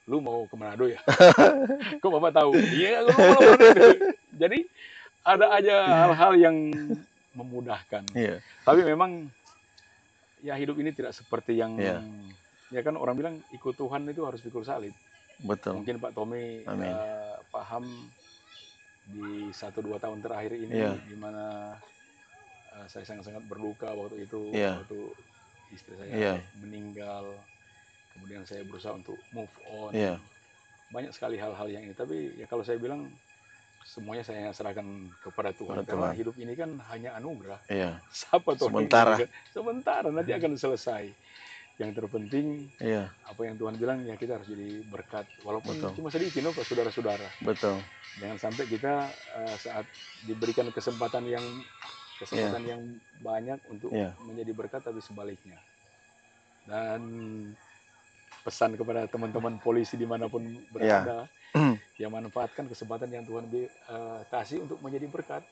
S1: lu mau ke Manado ya? Kok Bapak tahu? Iya, lu mau lapor Manado. Jadi ada aja hal-hal yang memudahkan. Tapi memang ya hidup ini tidak seperti yang ya kan orang bilang ikut Tuhan itu harus pikul salib.
S2: Betul.
S1: Mungkin Pak Tommy paham di 1-2 tahun terakhir ini di mana saya sangat-sangat berduka waktu itu, waktu istri saya meninggal. kemudian saya berusaha untuk move on.
S2: Iya.
S1: Banyak sekali hal-hal yang ini, tapi ya kalau saya bilang semuanya saya serahkan kepada Tuhan,
S2: Kepada
S1: karena
S2: Tuhan.
S1: hidup ini kan hanya anugerah.
S2: Iya.
S1: Siapa Tuhan
S2: Sementara.
S1: yang berikan? Sementara, nanti akan selesai. Yang terpenting
S2: Iya.
S1: apa yang Tuhan bilang, ya kita harus jadi berkat, walaupun
S2: Betul.
S1: cuma sedikit loh, saudara-saudara.
S2: Betul.
S1: Jangan sampai kita saat diberikan kesempatan yang banyak untuk
S2: Iya.
S1: menjadi berkat, tapi sebaliknya. Dan pesan kepada teman-teman polisi dimanapun berada, yang manfaatkan kesempatan yang Tuhan kasih untuk menjadi berkat.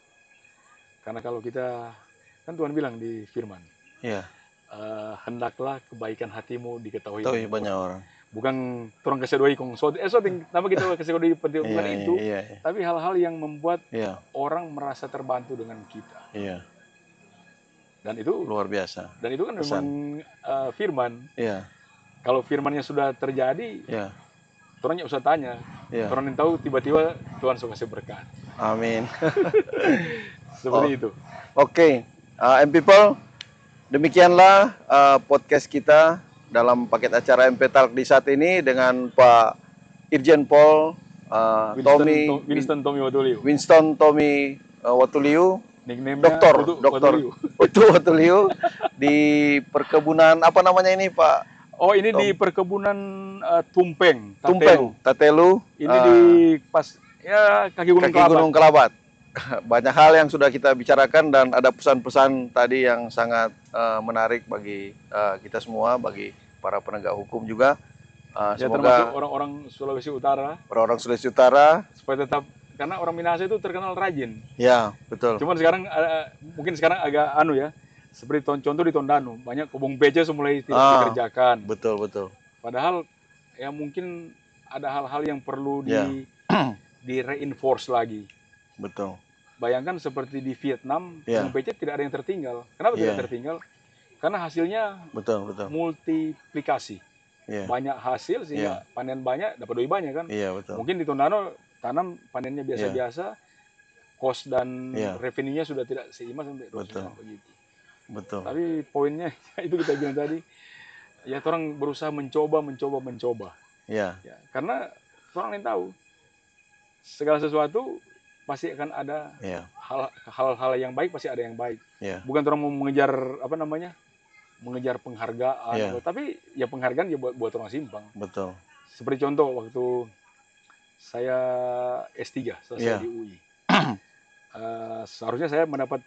S1: Karena kalau kita, kan Tuhan bilang di firman,
S2: Iya.
S1: hendaklah kebaikan hatimu diketahui
S2: Tahu
S1: banyak
S2: banyak
S1: orang.
S2: orang.
S1: Bukan turang kesedoi kong soting, nama kita kesedoi penting, bukan itu.
S2: Iya.
S1: Tapi hal-hal yang membuat
S2: Iya.
S1: orang merasa terbantu dengan kita.
S2: Iya.
S1: Dan itu
S2: Luar biasa.
S1: Dan itu kan
S2: Pesan.
S1: memang firman.
S2: Iya.
S1: Kalau firmannya sudah terjadi,
S2: Iya.
S1: orangnya usah tanya.
S2: Iya.
S1: Orang yang tahu tiba-tiba Tuhan suka kasih berkat.
S2: Amin.
S1: Seperti itu.
S2: Oke, M-People, demikianlah podcast kita dalam paket acara MP Talk di saat ini dengan Pak Irjen Pol
S1: Winston Tommy Watuliu.
S2: Winston Tommy Watuliu,
S1: Nickname-nya
S2: Dokter Watuliu di perkebunan apa namanya ini Pak?
S1: Oh, ini di perkebunan Tumpeng,
S2: Tatelu.
S1: Ini di pas ya kaki Gunung
S2: Kelabat. Banyak hal yang sudah kita bicarakan dan ada pesan-pesan tadi yang sangat menarik bagi kita semua, bagi para penegak hukum juga. Semoga
S1: termasuk orang-orang Sulawesi Utara.
S2: Orang-orang Sulawesi Utara
S1: supaya tetap, karena orang Minahasa itu terkenal rajin.
S2: Ya, betul.
S1: Cuman sekarang mungkin sekarang agak ya. Seperti contoh di Tondano, banyak kobong beca mulai tidak dikerjakan.
S2: Betul.
S1: Padahal ya mungkin ada hal-hal yang perlu di reinforce lagi.
S2: Betul.
S1: Bayangkan seperti di Vietnam, kobong beca tidak ada yang tertinggal. Kenapa tidak tertinggal? Karena hasilnya multiplikasi. Banyak hasil sehingga panen banyak, dapat doi banyak kan.
S2: Betul.
S1: Mungkin di Tondano tanam panennya biasa-biasa, cost dan revenue-nya sudah tidak seimbang sampai begitu.
S2: Betul.
S1: Tapi poinnya itu kita bilang tadi, ya orang berusaha mencoba.
S2: Ya.
S1: Karena orang yang tahu segala sesuatu pasti akan ada hal-hal yang baik, pasti ada yang baik. Bukan orang mau mengejar mengejar penghargaan, tapi ya penghargaan ya buat orang simpang.
S2: Betul.
S1: Seperti contoh waktu saya S3 selesai di UI, seharusnya saya mendapat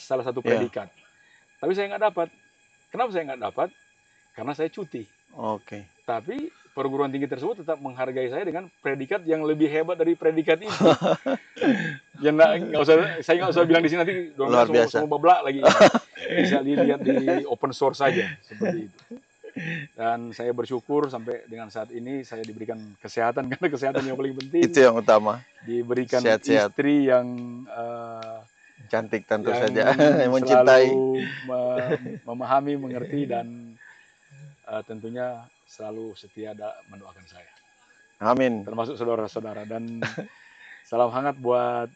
S1: salah satu predikat. Tapi saya nggak dapat. Kenapa saya nggak dapat? Karena saya cuti.
S2: Oke.
S1: Tapi perguruan tinggi tersebut tetap menghargai saya dengan predikat yang lebih hebat dari predikat itu. Ya saya nggak usah bilang di sini, nanti
S2: luar biasa.
S1: Semua bablak lagi. Bisa dilihat di open source saja seperti itu. Dan saya bersyukur sampai dengan saat ini saya diberikan kesehatan, karena kesehatan yang paling penting.
S2: Itu yang utama.
S1: Diberikan
S2: sehat-sehat.
S1: Istri yang
S2: cantik tentu saja, yang mencintai,
S1: memahami, mengerti, dan tentunya selalu setia mendoakan saya.
S2: Amin.
S1: Termasuk saudara-saudara, dan salam hangat buat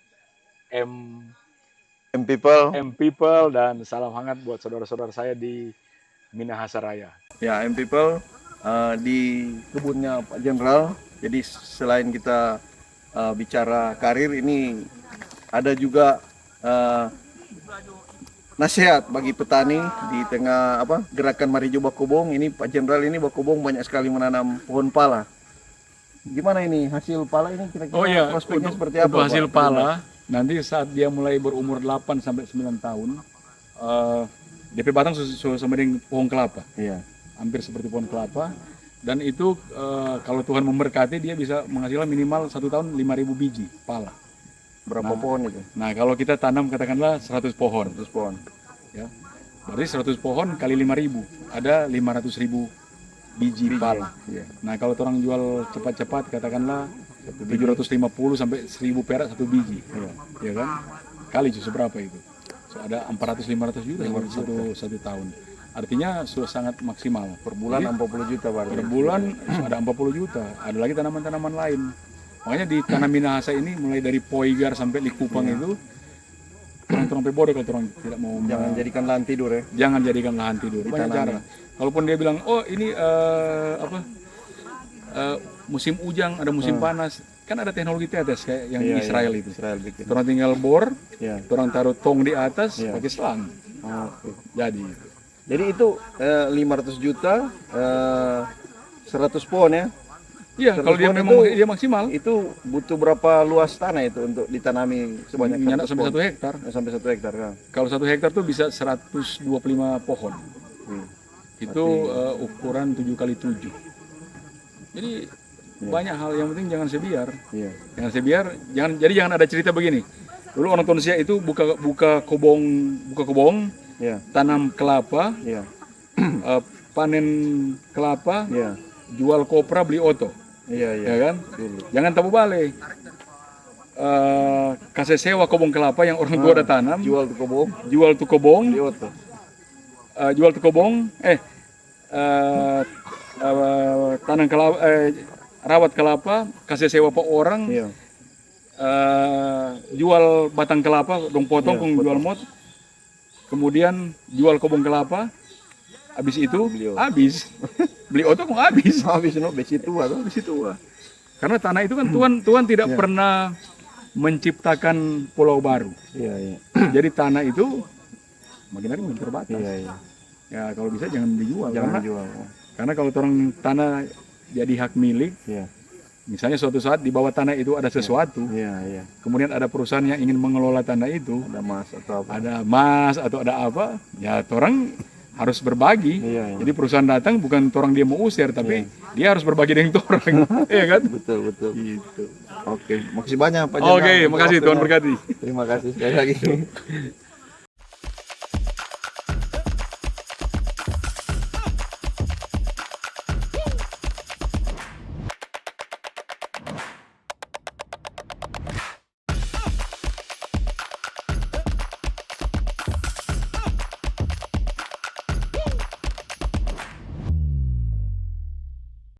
S1: M-People, dan salam hangat buat saudara-saudara saya di Minahasa Raya. Ya,
S2: M-People di kebunnya Pak Jenderal. Jadi selain kita bicara karir, ini ada juga nasihat bagi petani di tengah gerakan Marijo Bakobong. Ini Pak Jenderal ini Bakobong banyak sekali menanam pohon pala. Gimana ini hasil pala ini kira-kira prospeknya seperti apa?
S1: Untuk hasil pala nanti saat dia mulai berumur 8 sampai 9 tahun, DP batang sama dengan pohon kelapa.
S2: Iya.
S1: Hampir seperti pohon kelapa. Dan itu kalau Tuhan memberkati, dia bisa menghasilkan minimal 1 tahun 5.000 biji pala.
S2: Berapa pohon itu?
S1: Nah, kalau kita tanam katakanlah 100 pohon.
S2: 100 pohon.
S1: Ya. Berarti 100 pohon kali 5.000, ada 500.000 biji pala.
S2: Ya.
S1: Nah, kalau orang jual cepat-cepat katakanlah 750 sampai 1.000 perak 1 biji. Ya kan? Kali berapa itu? So, ada 400-500 juta satu tahun. Artinya sudah sangat maksimal.
S2: Per bulan 40 juta berarti.
S1: Per bulan ada 40 juta. Ada lagi tanaman-tanaman lain. Makanya di tanah Minahasa ini mulai dari Poigar sampai Likupang itu orang orang bodoh kalau orang tidak mau.
S2: Jangan jadikan lahan tidur ya.
S1: Jangan jadikan lahan tidur. Banyak cara. Kalaupun dia bilang, oh ini musim ujang, ada musim panas, kan ada teknologi tetes kayak yang di Israel itu.
S2: Israel bikin.
S1: Orang tinggal bor,
S2: Iya.
S1: orang taruh tong di atas, pakai selang.
S2: Oke.
S1: Jadi
S2: itu 500 juta 100 pohon ya.
S1: iya, kalau dia memang dia maksimal
S2: Itu butuh berapa luas tanah itu untuk ditanami sebanyak
S1: nyanak
S2: 100
S1: sampai
S2: pohon?
S1: 1 hektar.
S2: Sampai 1 hektar kan.
S1: Kalau 1 hektar tuh bisa 125 pohon. Itu ukuran 7x7. Jadi banyak hal, yang penting jangan sebiar.
S2: Iya.
S1: Jangan sebiar, jangan ada cerita begini. Dulu orang Tunisia itu buka kobong,
S2: Iya.
S1: tanam kelapa,
S2: Iya.
S1: panen kelapa,
S2: Iya.
S1: jual kopra, beli oto.
S2: Iya,
S1: Ya kan?
S2: Dulu.
S1: Jangan tabu balik. Kasih sewa kobong kelapa yang orang tua udah tanam,
S2: Jual tuh kobong,
S1: jual tuh kobong,
S2: di oto.
S1: Tanam kelapa, rawat kelapa, kasih sewa pe orang,
S2: Iya.
S1: jual batang kelapa, dong potong, jual mot, kemudian jual kobong kelapa, habis itu habis, beli oto kok habis,
S2: Besi tua tuh.
S1: habis itu. Karena tanah itu kan Tuhan tidak pernah menciptakan pulau baru.
S2: Iya, iya.
S1: Jadi tanah itu makin hari makin terbatas.
S2: Iya, iya.
S1: Ya kalau bisa jangan dijual.
S2: Jangan dijual.
S1: Karena kalau orang tanah jadi hak milik,
S2: Iya.
S1: misalnya suatu saat di bawah tanah itu ada sesuatu,
S2: Iya, iya.
S1: kemudian ada perusahaan yang ingin mengelola tanah itu,
S2: Ada emas atau apa?
S1: ada emas atau ada apa, ya orang harus berbagi.
S2: Iya, iya.
S1: Jadi perusahaan datang bukan orang dia mau usir, tapi dia harus berbagi dengan orang, iya kan?
S2: Betul, betul.
S1: Gitu.
S2: Oke, makasih banyak Pak Jenderal.
S1: Oke, makasih, Tuhan berkati.
S2: Terima kasih sekali lagi.